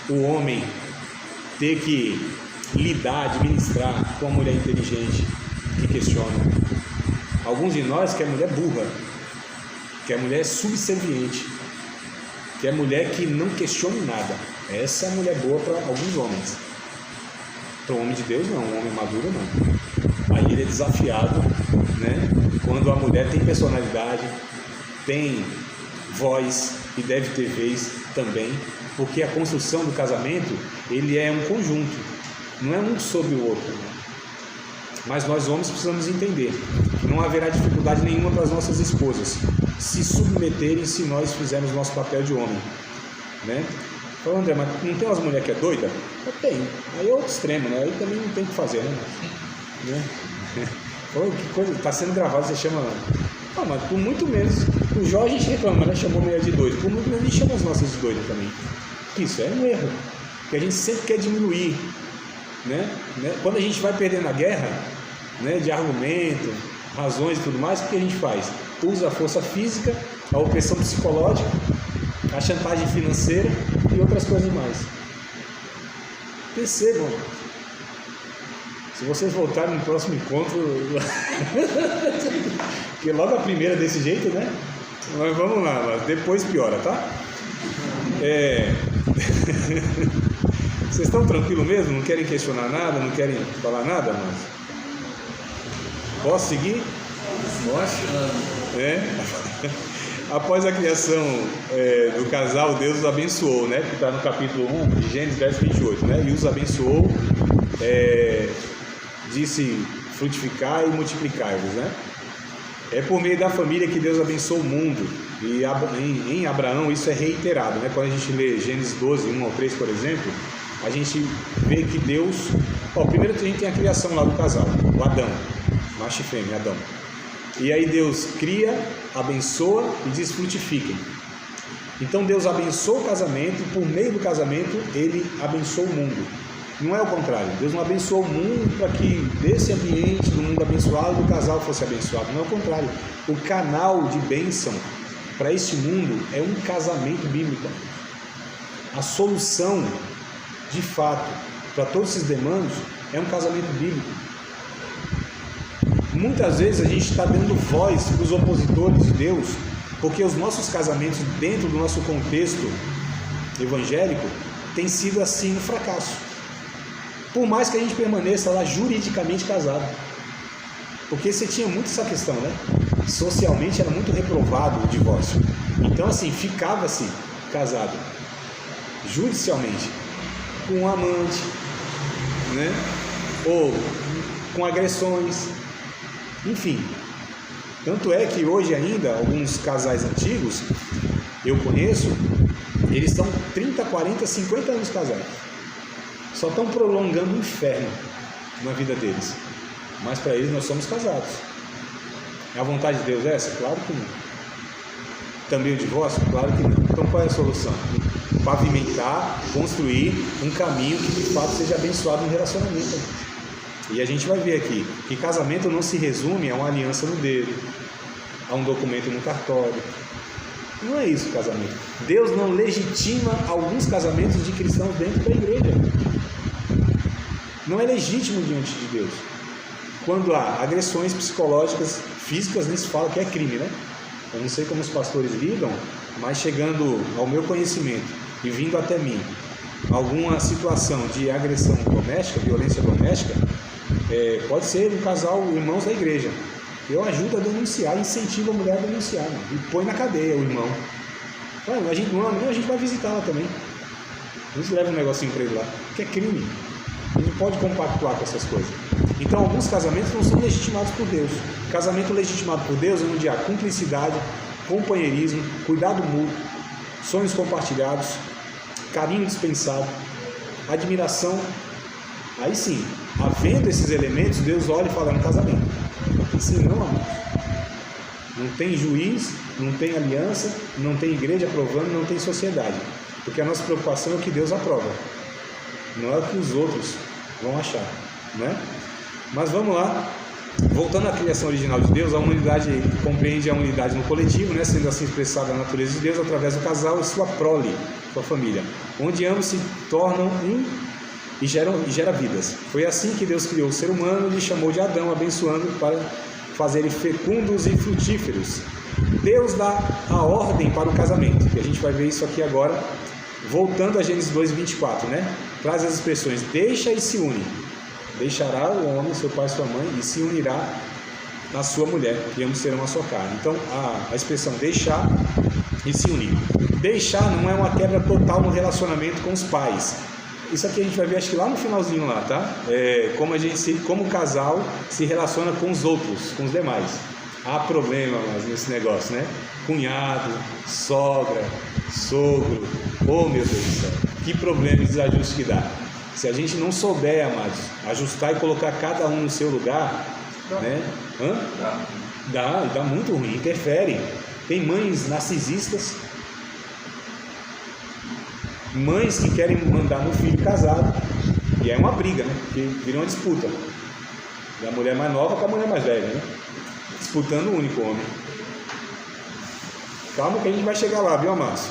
O homem ter que lidar, administrar com uma mulher inteligente que questiona. Alguns de nós quer mulher burra, quer mulher subserviente, quer mulher que não questione nada. Essa é a mulher boa para alguns homens. Para o homem de Deus não, um homem maduro não. Aí ele é desafiado, né? Quando a mulher tem personalidade, tem voz e deve ter vez também, porque a construção do casamento, ele é um conjunto, não é um sobre o outro. Mas nós homens precisamos entender que não haverá dificuldade nenhuma para as nossas esposas se submeterem se nós fizermos nosso papel de homem, né? Então, André, mas não tem umas mulheres que é doida? Tem, aí é outro extremo, né? Aí também não tem o que fazer, né? Pô, que coisa, tá sendo gravado, você chama... Ah, mas por muito menos, o Jó a gente reclama, né? Chamou mulher de doida, por muito menos a gente chama as nossas de doida também. Isso é um erro, porque a gente sempre quer diminuir, né? Quando a gente vai perdendo a guerra, né, de argumento, razões e tudo mais, o que a gente faz? Usa a força física, a opressão psicológica, a chantagem financeira e outras coisas mais. Percebam, se vocês voltarem no próximo encontro, que logo a primeira desse jeito, né? Mas vamos lá, depois piora, tá? Vocês estão tranquilos mesmo? Não querem questionar nada? Não querem falar nada? Mas... Posso seguir? Posso? Após a criação do casal, Deus os abençoou, né? Que está no capítulo 1 de Gênesis, verso 28, né? E os abençoou, disse: frutificai e multiplicai-vos, né? É por meio da família que Deus abençoou o mundo. E em Abraão isso é reiterado, né? Quando a gente lê Gênesis 12, 1 ao 3, por exemplo, a gente vê que Deus... primeiro a gente tem a criação lá do casal, o Adão, macho e fêmea, Adão. E aí Deus cria, abençoa e diz: frutifiquem. Então Deus abençoa o casamento e por meio do casamento Ele abençoa o mundo. Não é o contrário. Deus não abençoou o mundo para que desse ambiente do mundo abençoado o casal fosse abençoado. Não é o contrário. O canal de bênção para este mundo é um casamento bíblico. A solução, de fato, para todos esses demandos é um casamento bíblico. Muitas vezes a gente está dando voz para os opositores de Deus, porque os nossos casamentos dentro do nosso contexto evangélico têm sido assim um fracasso. Por mais que a gente permaneça lá juridicamente casado. Porque você tinha muito essa questão, né? Socialmente era muito reprovado o divórcio. Então assim, ficava-se casado judicialmente com um amante, né? Ou com agressões. Enfim, tanto é que hoje ainda, alguns casais antigos, eu conheço, eles estão 30, 40, 50 anos casados. Só estão prolongando o inferno na vida deles. Mas para eles nós somos casados. É a vontade de Deus essa? Claro que não. Também o divórcio? Claro que não. Então qual é a solução? Pavimentar, construir um caminho que de fato seja abençoado no relacionamento. E a gente vai ver aqui que casamento não se resume a uma aliança no dedo, a um documento no cartório. Não é isso o casamento. Deus não legitima alguns casamentos de cristãos dentro da igreja. Não é legítimo diante de Deus. Quando há agressões psicológicas, físicas, nem se fala que é crime, né? Eu não sei como os pastores lidam, mas chegando ao meu conhecimento e vindo até mim alguma situação de agressão doméstica, violência doméstica, pode ser um casal, irmãos da igreja. Eu ajudo a denunciar, incentivo a mulher a denunciar, mano, e põe na cadeia o irmão. A gente não ama, a gente vai visitá-la também. A gente leva um negocinho para ele lá, que é crime. A gente não pode compactuar com essas coisas. Então, alguns casamentos não são legitimados por Deus. Casamento legitimado por Deus é onde há cumplicidade, companheirismo, cuidado mútuo, sonhos compartilhados, carinho dispensado, admiração. Aí sim, havendo esses elementos, Deus olha e fala: no casamento. E se não, amor, não tem juiz, não tem aliança, não tem igreja aprovando, não tem sociedade. Porque a nossa preocupação é o que Deus aprova, não é o que os outros vão achar, né? Mas vamos lá, voltando à criação original de Deus, a humanidade compreende a unidade no coletivo, né? Sendo assim expressada a natureza de Deus através do casal e sua prole, sua família, onde ambos se tornam um e gera vidas. Foi assim que Deus criou o ser humano e lhe chamou de Adão, abençoando para fazerem fecundos e frutíferos. Deus dá a ordem para o casamento, e a gente vai ver isso aqui agora, voltando a Gênesis 2:24, né? Traz as expressões: deixa e se une. Deixará o homem, seu pai e sua mãe, e se unirá à sua mulher, e ambos serão a sua carne. Então, a expressão deixar e se unir. Deixar não é uma quebra total no relacionamento com os pais. Isso aqui a gente vai ver, acho que lá no finalzinho lá, tá? Como o casal se relaciona com os outros, com os demais. Há problema nesse negócio, né? Cunhado, sogra, sogro. Oh, meu Deus do céu, que problema e desajuste que dá. Se a gente não souber, amados, ajustar e colocar cada um no seu lugar, né? Dá muito ruim, interfere. Tem mães narcisistas, mães que querem mandar no filho casado, e é uma briga, né? Porque vira uma disputa da mulher mais nova com a mulher mais velha, né? Disputando o único homem. Calma que a gente vai chegar lá, viu, amados?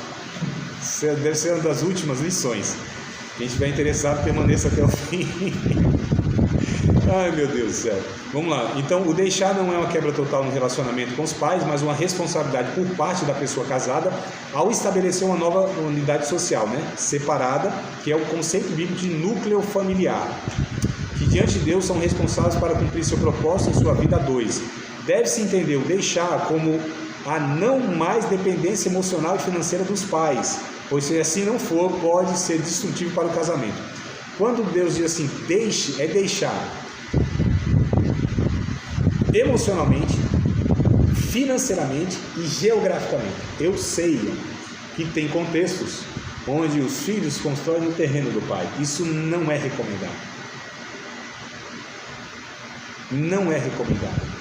Deve ser uma das últimas lições. Quem estiver interessado, permaneça até o fim. Ai, meu Deus do céu. Vamos lá. Então, o deixar não é uma quebra total no relacionamento com os pais, mas uma responsabilidade por parte da pessoa casada ao estabelecer uma nova unidade social, né? Separada, que é o conceito bíblico de núcleo familiar, que diante de Deus são responsáveis para cumprir seu propósito em sua vida a dois. Deve-se entender o deixar como a não mais dependência emocional e financeira dos pais, pois se assim não for, pode ser destrutivo para o casamento. Quando Deus diz assim, deixe, é deixar emocionalmente, financeiramente e geograficamente. Eu sei que tem contextos onde os filhos constroem no terreno do pai. Isso não é recomendado. Não é recomendado.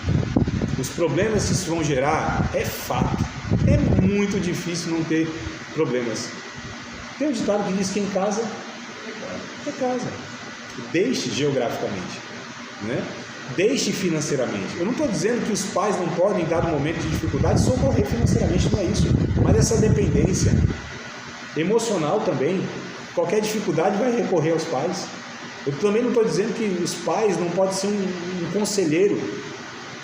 Os problemas que isso vão gerar é fato. É muito difícil não ter problemas. Tem um ditado que diz que em casa é casa. Deixe geograficamente, né? Deixe financeiramente. Eu não estou dizendo que os pais não podem, em dado momento de dificuldade, socorrer financeiramente, não é isso. Mas essa dependência emocional também, qualquer dificuldade vai recorrer aos pais. Eu também não estou dizendo que os pais não podem ser um conselheiro,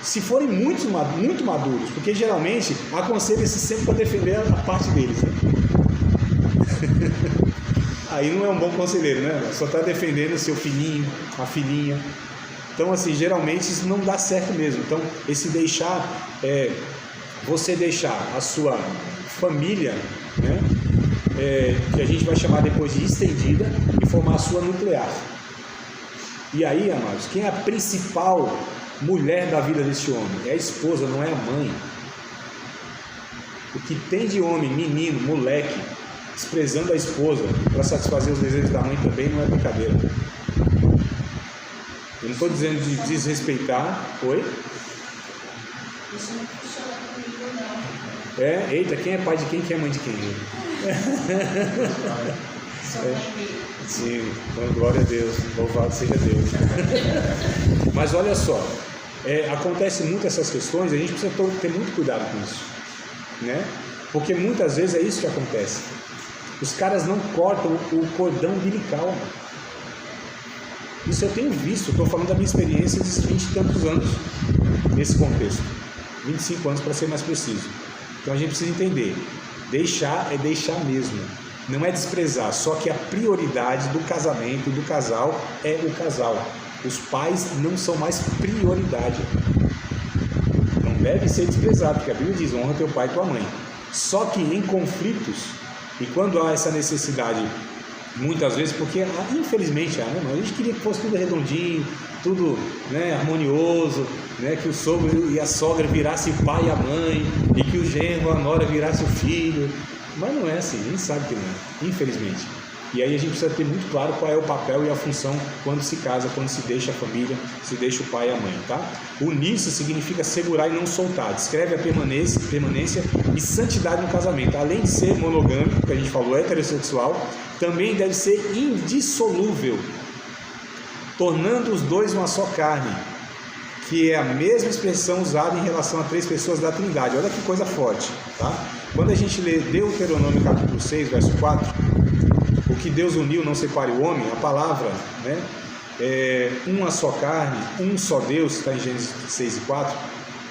se forem muito maduros, porque geralmente aconselha-se sempre para defender a parte deles, né? Aí não é um bom conselheiro, né? Só está defendendo o seu filhinho, a filhinha. Então, assim, geralmente isso não dá certo mesmo. Então, esse deixar, você deixar a sua família, né? Que a gente vai chamar depois de estendida, e formar a sua nuclear. E aí, amados, quem é a principal mulher da vida desse homem? É a esposa, não é a mãe. O que tem de homem, menino, moleque, desprezando a esposa para satisfazer os desejos da mãe também não é brincadeira. Eu não estou dizendo de desrespeitar. Oi? Isso não funciona comigo, não. Eita, quem é pai de quem é mãe de quem? Sou mãe dele. Sim, então, glória a Deus, louvado seja Deus. Mas olha só, acontece muito essas questões, a gente precisa ter muito cuidado com isso, né? Porque muitas vezes é isso que acontece. Os caras não cortam o cordão umbilical. Isso eu tenho visto, estou falando da minha experiência de 20 e tantos anos nesse contexto. 25 anos para ser mais preciso. Então a gente precisa entender, deixar é deixar mesmo. Não é desprezar, só que a prioridade do casamento, do casal, é o casal. Os pais não são mais prioridade. Não deve ser desprezado, porque a Bíblia diz, honra teu pai e tua mãe. Só que em conflitos, e quando há essa necessidade, muitas vezes, porque infelizmente a gente queria que fosse tudo redondinho, tudo, né, harmonioso, né, que o sogro e a sogra virassem o pai e a mãe, e que o genro, a nora virasse o filho. Mas não é assim, a gente sabe que não é, infelizmente. E aí a gente precisa ter muito claro qual é o papel e a função quando se casa, quando se deixa a família, se deixa o pai e a mãe, tá? Unir-se significa segurar e não soltar. Descreve a permanência e santidade no casamento. Além de ser monogâmico, que a gente falou, heterossexual, também deve ser indissolúvel, tornando os dois uma só carne, que é a mesma expressão usada em relação a 3 pessoas da Trindade. Olha que coisa forte, tá? Quando a gente lê Deuteronômio capítulo 6, verso 4, o que Deus uniu não separe o homem, a palavra, né, uma só carne, um só Deus, está em Gênesis 6 e 4,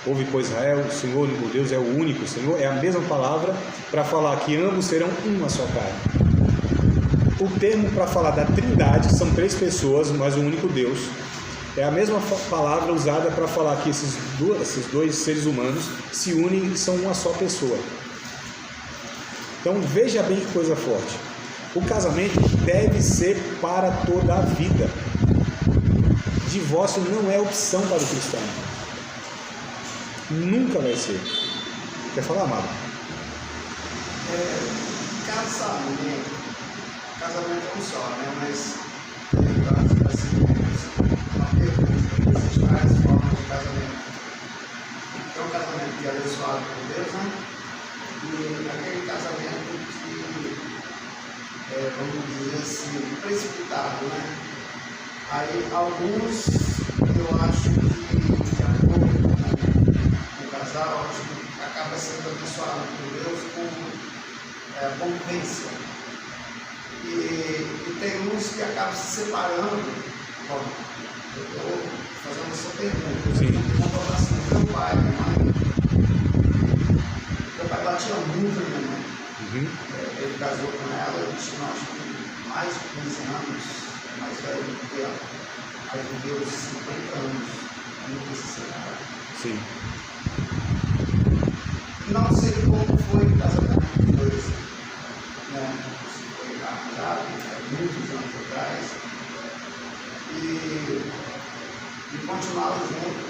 ouve, pois, Israel, o Senhor, o único Deus, é o único Senhor, é a mesma palavra para falar que ambos serão uma só carne. O termo para falar da Trindade são 3 pessoas, mas um único Deus. É a mesma palavra usada para falar que esses dois seres humanos se unem e são uma só pessoa. Então veja bem que coisa forte. O casamento deve ser para toda a vida. Divórcio não é opção para o cristão. Nunca vai ser. Quer falar, amado? Casamento é um só, né? Mas assim, uma pergunta, existem várias formas de casamento. Então, um casamento que é abençoado por Deus, né? E aquele casamento que, vamos dizer assim, precipitado, né? Aí alguns, eu acho que de acordo com o casal, acho que acaba sendo abençoado por Deus com convivência. E tem uns que acabam se separando Eu estou fazendo essa pergunta. Sim. Vamos falar assim, meu pai, minha mãe. Meu pai batia muito na minha mãe. Ele casou com ela, eu tinha acho que mais de 15 anos, mais velho do que ela. Aí viveu 50 anos, nunca se separaram. Sim. Não sei como foi o casamento dos dois, né? Se foi arranjado, muitos anos atrás, e continuaram juntos.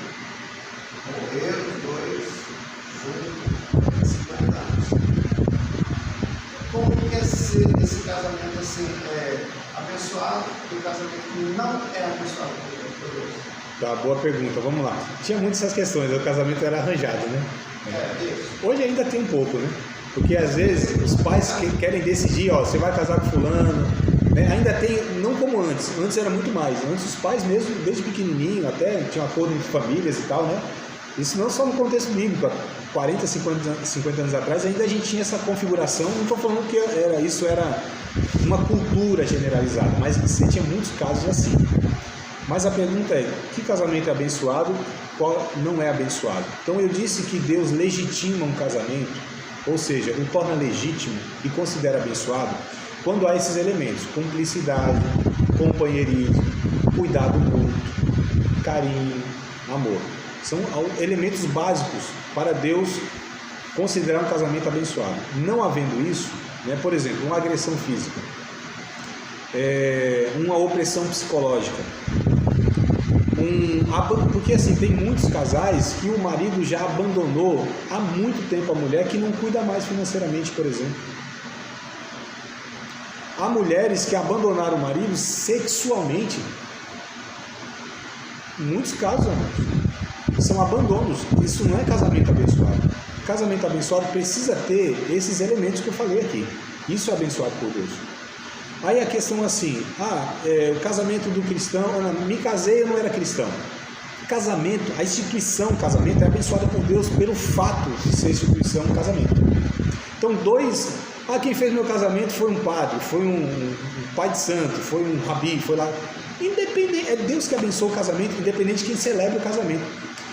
Morreram os dois juntos há 50 anos. Como que é ser esse casamento assim, abençoado e o casamento que não é abençoado por Deus? Tá, boa pergunta, vamos lá. Tinha muitas essas questões, o casamento era arranjado, né? Isso. Hoje ainda tem um pouco, né? Porque às vezes os pais querem decidir, ó, você vai casar com fulano, né? Ainda tem, não como antes era muito mais. Antes os pais mesmo, desde pequenininho, até tinha um acordo entre famílias e tal, né? Isso não só no contexto bíblico, 40, 50 anos atrás, ainda a gente tinha essa configuração, não estou falando que isso era uma cultura generalizada, mas você tinha muitos casos assim. Mas a pergunta é, que casamento é abençoado, qual não é abençoado? Então eu disse que Deus legitima um casamento, ou seja, o torna legítimo e considera abençoado, quando há esses elementos, cumplicidade, companheirismo, cuidado mútuo, carinho, amor. São elementos básicos para Deus considerar um casamento abençoado. Não havendo isso, né, por exemplo, uma agressão física, uma opressão psicológica, porque assim, tem muitos casais que o marido já abandonou há muito tempo a mulher que não cuida mais financeiramente, por exemplo. Há mulheres que abandonaram o marido sexualmente. Em muitos casos, são abandonos. Isso não é casamento abençoado. Casamento abençoado precisa ter esses elementos que eu falei aqui. Isso é abençoado por Deus. Aí a questão assim, o casamento do cristão, me casei, eu não era cristão. Casamento, a instituição casamento é abençoada por Deus pelo fato de ser instituição casamento. Então quem fez meu casamento foi um padre, foi um pai de santo, foi um rabi, foi lá. Independente, é Deus que abençoa o casamento, independente de quem celebra o casamento.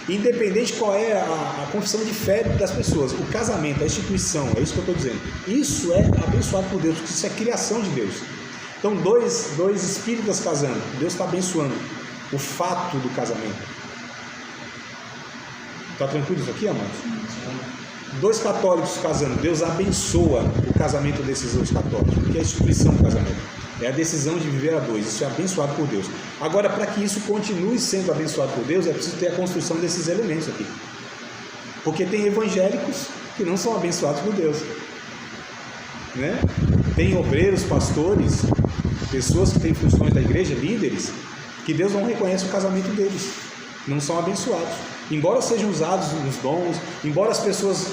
Independente qual é a confissão de fé das pessoas. O casamento, a instituição, é isso que eu estou dizendo. Isso é abençoado por Deus, porque isso é criação de Deus. Então, dois espíritas casando, Deus está abençoando o fato do casamento. Está tranquilo isso aqui, amados? Dois católicos casando, Deus abençoa o casamento desses dois católicos, porque é a instituição do casamento. É a decisão de viver a dois, isso é abençoado por Deus. Agora, para que isso continue sendo abençoado por Deus, é preciso ter a construção desses elementos aqui. Porque tem evangélicos que não são abençoados por Deus, né? Tem obreiros, pastores, pessoas que têm funções da igreja, líderes, que Deus não reconhece o casamento deles, não são abençoados. Embora sejam usados nos dons, embora as pessoas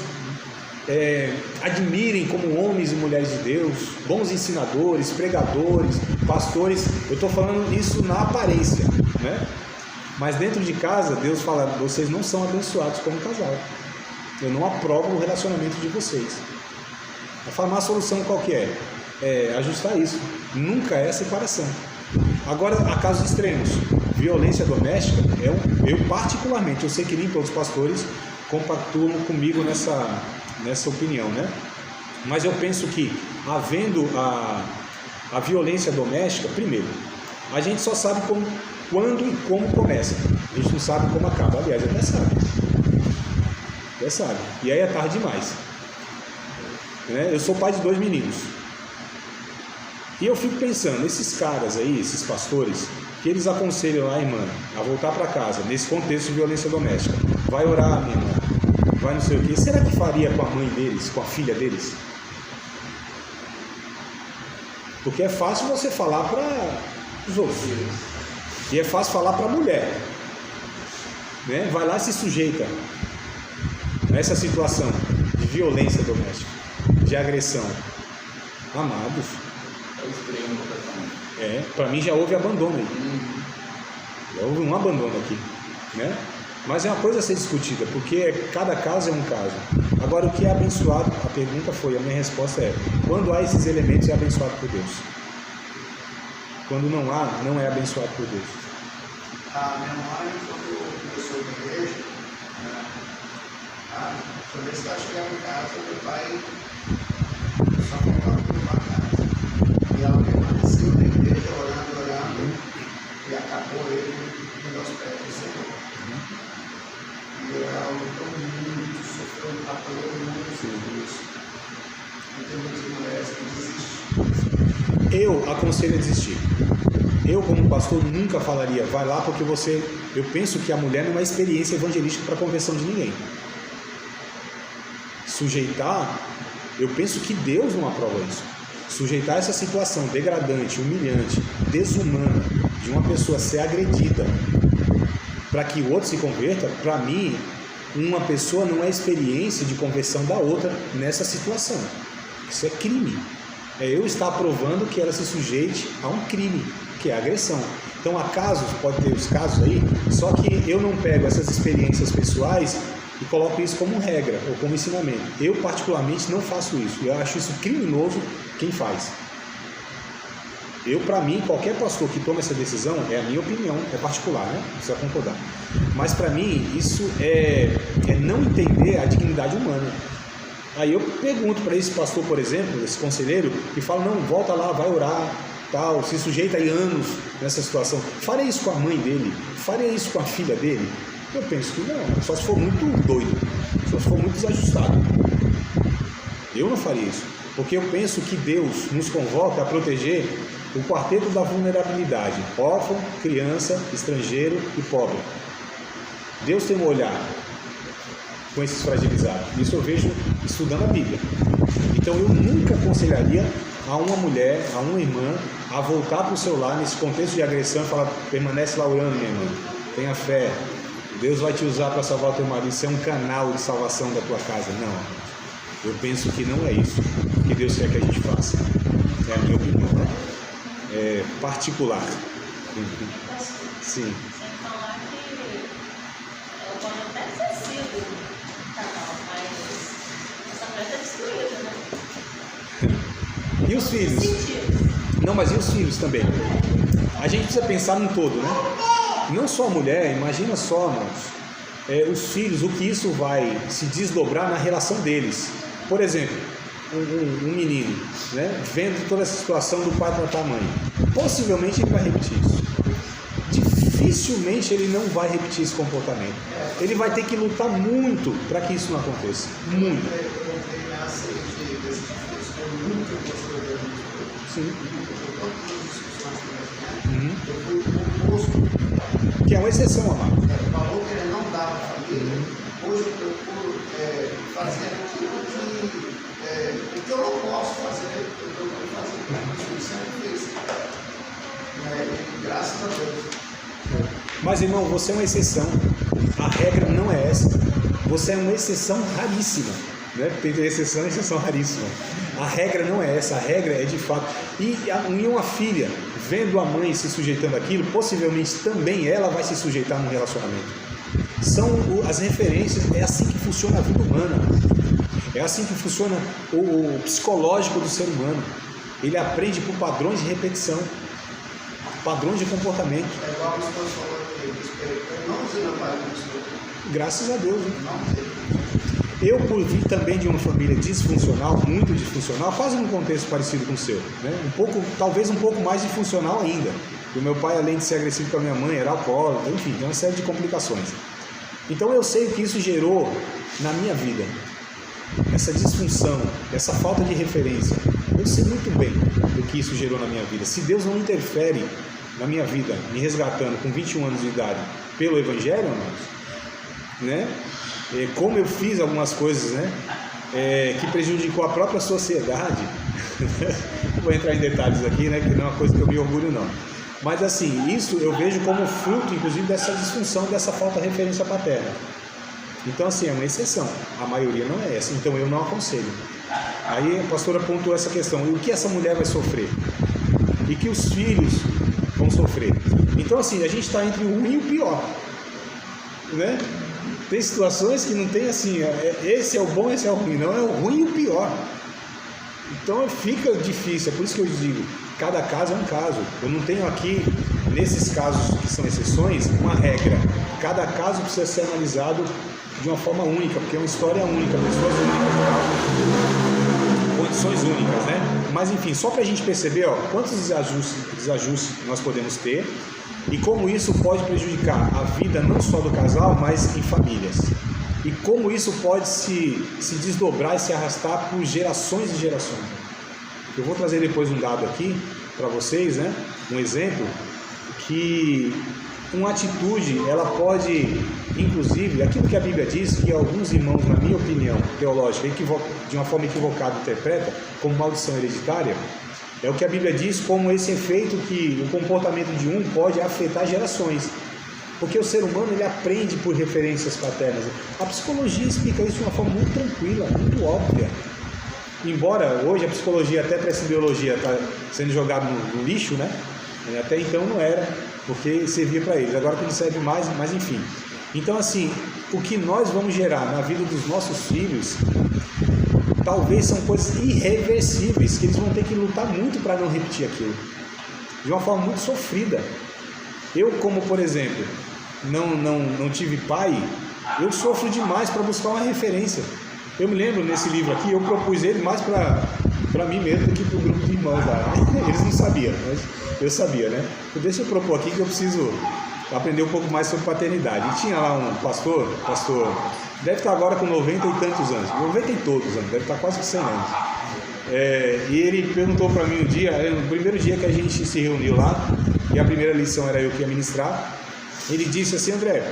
admirem como homens e mulheres de Deus, bons ensinadores, pregadores, pastores, eu estou falando isso na aparência, né? Mas dentro de casa, Deus fala, vocês não são abençoados como casal, eu não aprovo o relacionamento de vocês. A falar uma solução qual que é ajustar isso, nunca é separação. Agora, há casos extremos, violência doméstica, eu particularmente, eu sei que nem todos os pastores compactuam comigo nessa opinião, né? Mas eu penso que, havendo a violência doméstica, primeiro, a gente só sabe quando e como começa, a gente não sabe como acaba, aliás, até sabe, e aí é tarde demais, né? Eu sou pai de 2 meninos, e eu fico pensando, esses caras aí, esses pastores, que eles aconselham a irmã a voltar para casa, nesse contexto de violência doméstica, vai orar, minha irmã, vai não sei o que, será que faria com a mãe deles, com a filha deles? Porque é fácil você falar para os outros, e é fácil falar para a mulher, né? Vai lá e se sujeita nessa situação de violência doméstica, de agressão. Amados, para mim já houve abandono aí, já houve um abandono aqui, né? Mas é uma coisa a ser discutida, porque cada caso é um caso. Agora, o que é abençoado, a pergunta foi, a minha resposta é, quando há esses elementos é abençoado por Deus. Quando não há, não é abençoado por Deus. A minha mãe, quando começou a igreja, toda vez que ela chegava em casa, meu pai só faltava para levar a casa. E ela permaneceu na igreja, orando, e acabou ele indo aos pés do Senhor. E ela lutou muito, sofreu, apanhou muito por isso. E tem muitas mulheres que desistem. Eu aconselho a desistir. Eu, como pastor, nunca falaria, vai lá porque você... Eu penso que a mulher não é experiência evangelística para a conversão de ninguém. Sujeitar, eu penso que Deus não aprova isso. Sujeitar essa situação degradante, humilhante, desumana, de uma pessoa ser agredida para que o outro se converta, para mim, uma pessoa não é experiência de conversão da outra nessa situação. Isso é crime. É eu estar aprovando que ela se sujeite a um crime, que é a agressão. Então há casos, pode ter os casos aí, só que eu não pego essas experiências pessoais e coloco isso como regra ou como ensinamento. Eu particularmente não faço isso. Eu acho isso criminoso quem faz. Eu, para mim, qualquer pastor que toma essa decisão, é a minha opinião, é particular, né? Precisa concordar. Mas para mim, isso é não entender a dignidade humana. Aí eu pergunto para esse pastor, por exemplo, esse conselheiro, e falo, não, volta lá, vai orar, tal, se sujeita aí anos nessa situação. Faria isso com a mãe dele? Faria isso com a filha dele? Eu penso que não, só se for muito doido, só se for muito desajustado. Eu não faria isso, porque eu penso que Deus nos convoca a proteger o quarteto da vulnerabilidade: órfão, criança, estrangeiro e pobre. Deus tem um olhar com esses fragilizados. Isso eu vejo estudando a Bíblia. Então eu nunca aconselharia a uma mulher, a uma irmã, a voltar para o seu lar nesse contexto de agressão e falar, permanece lá orando, minha irmã, tenha fé, Deus vai te usar para salvar o teu marido, isso é um canal de salvação da tua casa. Não, eu penso que não é isso que Deus quer que a gente faça. É a minha opinião, né? É particular. Sim. Sem falar que pode até ter sido canal, mas essa festa é destruída, né? E os filhos? Não, mas e os filhos também? A gente precisa pensar num todo, né? Não só a mulher, imagina só, irmãos, os filhos, o que isso vai se desdobrar na relação deles. Por exemplo, um menino, né, vendo toda essa situação do pai tratar a mãe, possivelmente ele vai repetir isso. Dificilmente ele não vai repetir esse comportamento. Ele vai ter que lutar muito para que isso não aconteça. Muito. Sim. Que é uma exceção, amado. O valor que ele não dava à família, hoje eu procuro fazer aquilo que eu não posso fazer, eu procuro fazer aquilo que eu sempre fiz. Graças a Deus. Mas, irmão, você é uma exceção. A regra não é essa. Você é uma exceção raríssima. Né? Tem exceção, exceção raríssima. A regra não é essa. A regra é de fato. E uma filha vendo a mãe se sujeitando àquilo, possivelmente também ela vai se sujeitar num relacionamento. São as referências, é assim que funciona a vida humana. É assim que funciona o psicológico do ser humano. Ele aprende por padrões de repetição, padrões de comportamento. É igual a esposa falou aqui, eu não usei meu pai como esposa. Graças a Deus. Hein? Não usei. Eu, por vir também de uma família disfuncional, muito disfuncional, quase num contexto parecido com o seu, né? Talvez um pouco mais disfuncional ainda. O meu pai, além de ser agressivo com a minha mãe, era alcoólatra, enfim, tem uma série de complicações. Então eu sei o que isso gerou na minha vida. Essa disfunção, essa falta de referência. Eu sei muito bem o que isso gerou na minha vida. Se Deus não interfere na minha vida, me resgatando com 21 anos de idade pelo Evangelho, irmãos, né? Como eu fiz algumas coisas, né, que prejudicou a própria sociedade, não vou entrar em detalhes aqui, né, que não é uma coisa que eu me orgulho não, mas assim, isso eu vejo como fruto, inclusive, dessa disfunção, dessa falta de referência paterna. Então assim, é uma exceção, a maioria não é essa, então eu não aconselho. Aí a pastora pontuou essa questão, e o que essa mulher vai sofrer? E que os filhos vão sofrer? Então assim, a gente está entre o ruim e o pior, né? Tem situações que não tem assim, esse é o bom, esse é o ruim, não, é o ruim e o pior. Então fica difícil, é por isso que eu digo, cada caso é um caso. Eu não tenho aqui nesses casos que são exceções, uma regra. Cada caso precisa ser analisado de uma forma única, porque é uma história única, pessoas únicas, condições únicas, né? Mas enfim, só para a gente perceber, ó, quantos desajustes nós podemos ter e como isso pode prejudicar a vida não só do casal, mas em famílias. E como isso pode se desdobrar e se arrastar por gerações e gerações. Eu vou trazer depois um dado aqui para vocês, né? Um exemplo que uma atitude, ela pode, inclusive, aquilo que a Bíblia diz, que alguns irmãos, na minha opinião teológica, de uma forma equivocada interpreta como maldição hereditária, é o que a Bíblia diz como esse efeito que o comportamento de um pode afetar gerações. Porque o ser humano, ele aprende por referências paternas. A psicologia explica isso de uma forma muito tranquila, muito óbvia. Embora hoje a psicologia, até para essa ideologia, está sendo jogada no lixo, né? Até então não era, porque servia para eles. Agora que não serve mais, mas enfim. Então, assim, o que nós vamos gerar na vida dos nossos filhos, talvez são coisas irreversíveis, que eles vão ter que lutar muito para não repetir aquilo. De uma forma muito sofrida. Eu, como por exemplo, não tive pai, eu sofro demais para buscar uma referência. Eu me lembro nesse livro aqui, eu propus ele mais para mim mesmo do que para o grupo de irmãos lá. Eles não sabiam, mas eu sabia, né? Então, deixa eu propor aqui que eu preciso aprender um pouco mais sobre paternidade. E tinha lá um pastor, deve estar agora com 90 e tantos anos, 90 e todos anos, deve estar quase com 100 anos. E ele perguntou para mim um dia, no primeiro dia que a gente se reuniu lá, e a primeira lição era eu que ia ministrar, ele disse assim: André,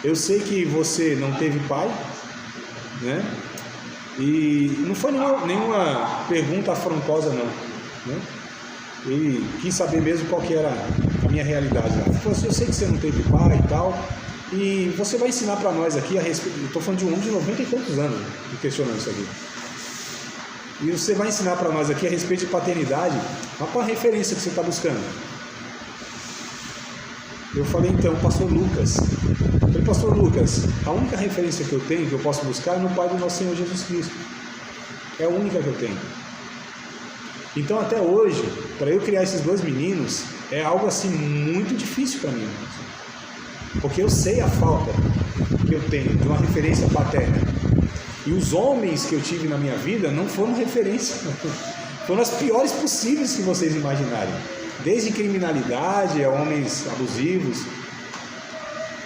eu sei que você não teve pai, né? E não foi nenhuma pergunta afrontosa, não, né? Ele quis saber mesmo qual que era a minha realidade lá. Ele falou assim: eu sei que você não teve pai e tal, e você vai ensinar para nós aqui a respeito. Eu estou falando de um homem de 90 e tantos anos me questionando isso aqui. E você vai ensinar para nós aqui a respeito de paternidade, mas qual a referência que você está buscando? Eu falei, então, pastor Lucas. Eu falei, pastor Lucas, a única referência que eu tenho, que eu posso buscar, é no Pai do nosso Senhor Jesus Cristo. É a única que eu tenho. Então, até hoje, para eu criar esses dois meninos, é algo assim muito difícil para mim. Porque eu sei a falta que eu tenho de uma referência paterna. E os homens que eu tive na minha vida não foram referência. Foram as piores possíveis que vocês imaginarem. Desde criminalidade a homens abusivos.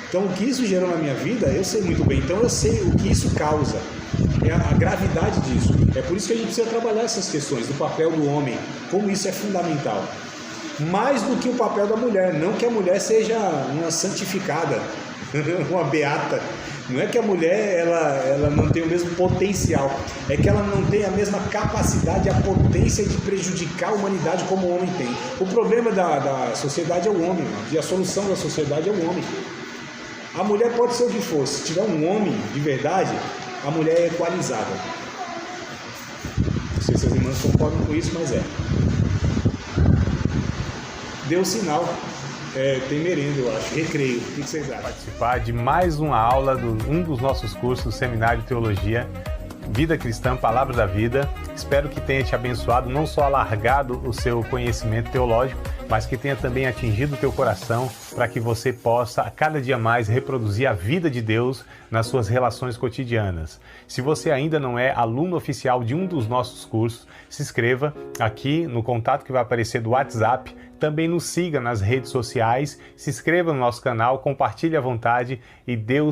Então, o que isso gerou na minha vida, eu sei muito bem. Então, eu sei o que isso causa, é a gravidade disso. É por isso que a gente precisa trabalhar essas questões do papel do homem, como isso é fundamental. Mais do que o papel da mulher. Não que a mulher seja uma santificada, uma beata. Não é que a mulher ela não tem o mesmo potencial, é que ela não tem a mesma capacidade, a potência de prejudicar a humanidade como o homem tem. O problema da sociedade é o homem, e a solução da sociedade é o homem. A mulher pode ser o que for, se tiver um homem de verdade, a mulher é equalizada. Não sei se as irmãs concordam com isso, mas é. Deu sinal. Tem merenda, eu acho, recreio. O que vocês acham? Participar de mais uma aula de um dos nossos cursos, Seminário de Teologia, Vida Cristã, Palavra da Vida. Espero que tenha te abençoado, não só alargado o seu conhecimento teológico, mas que tenha também atingido o teu coração para que você possa, a cada dia mais, reproduzir a vida de Deus nas suas relações cotidianas. Se você ainda não é aluno oficial de um dos nossos cursos, se inscreva aqui no contato que vai aparecer do WhatsApp. Também nos siga nas redes sociais, se inscreva no nosso canal, compartilhe à vontade e Deus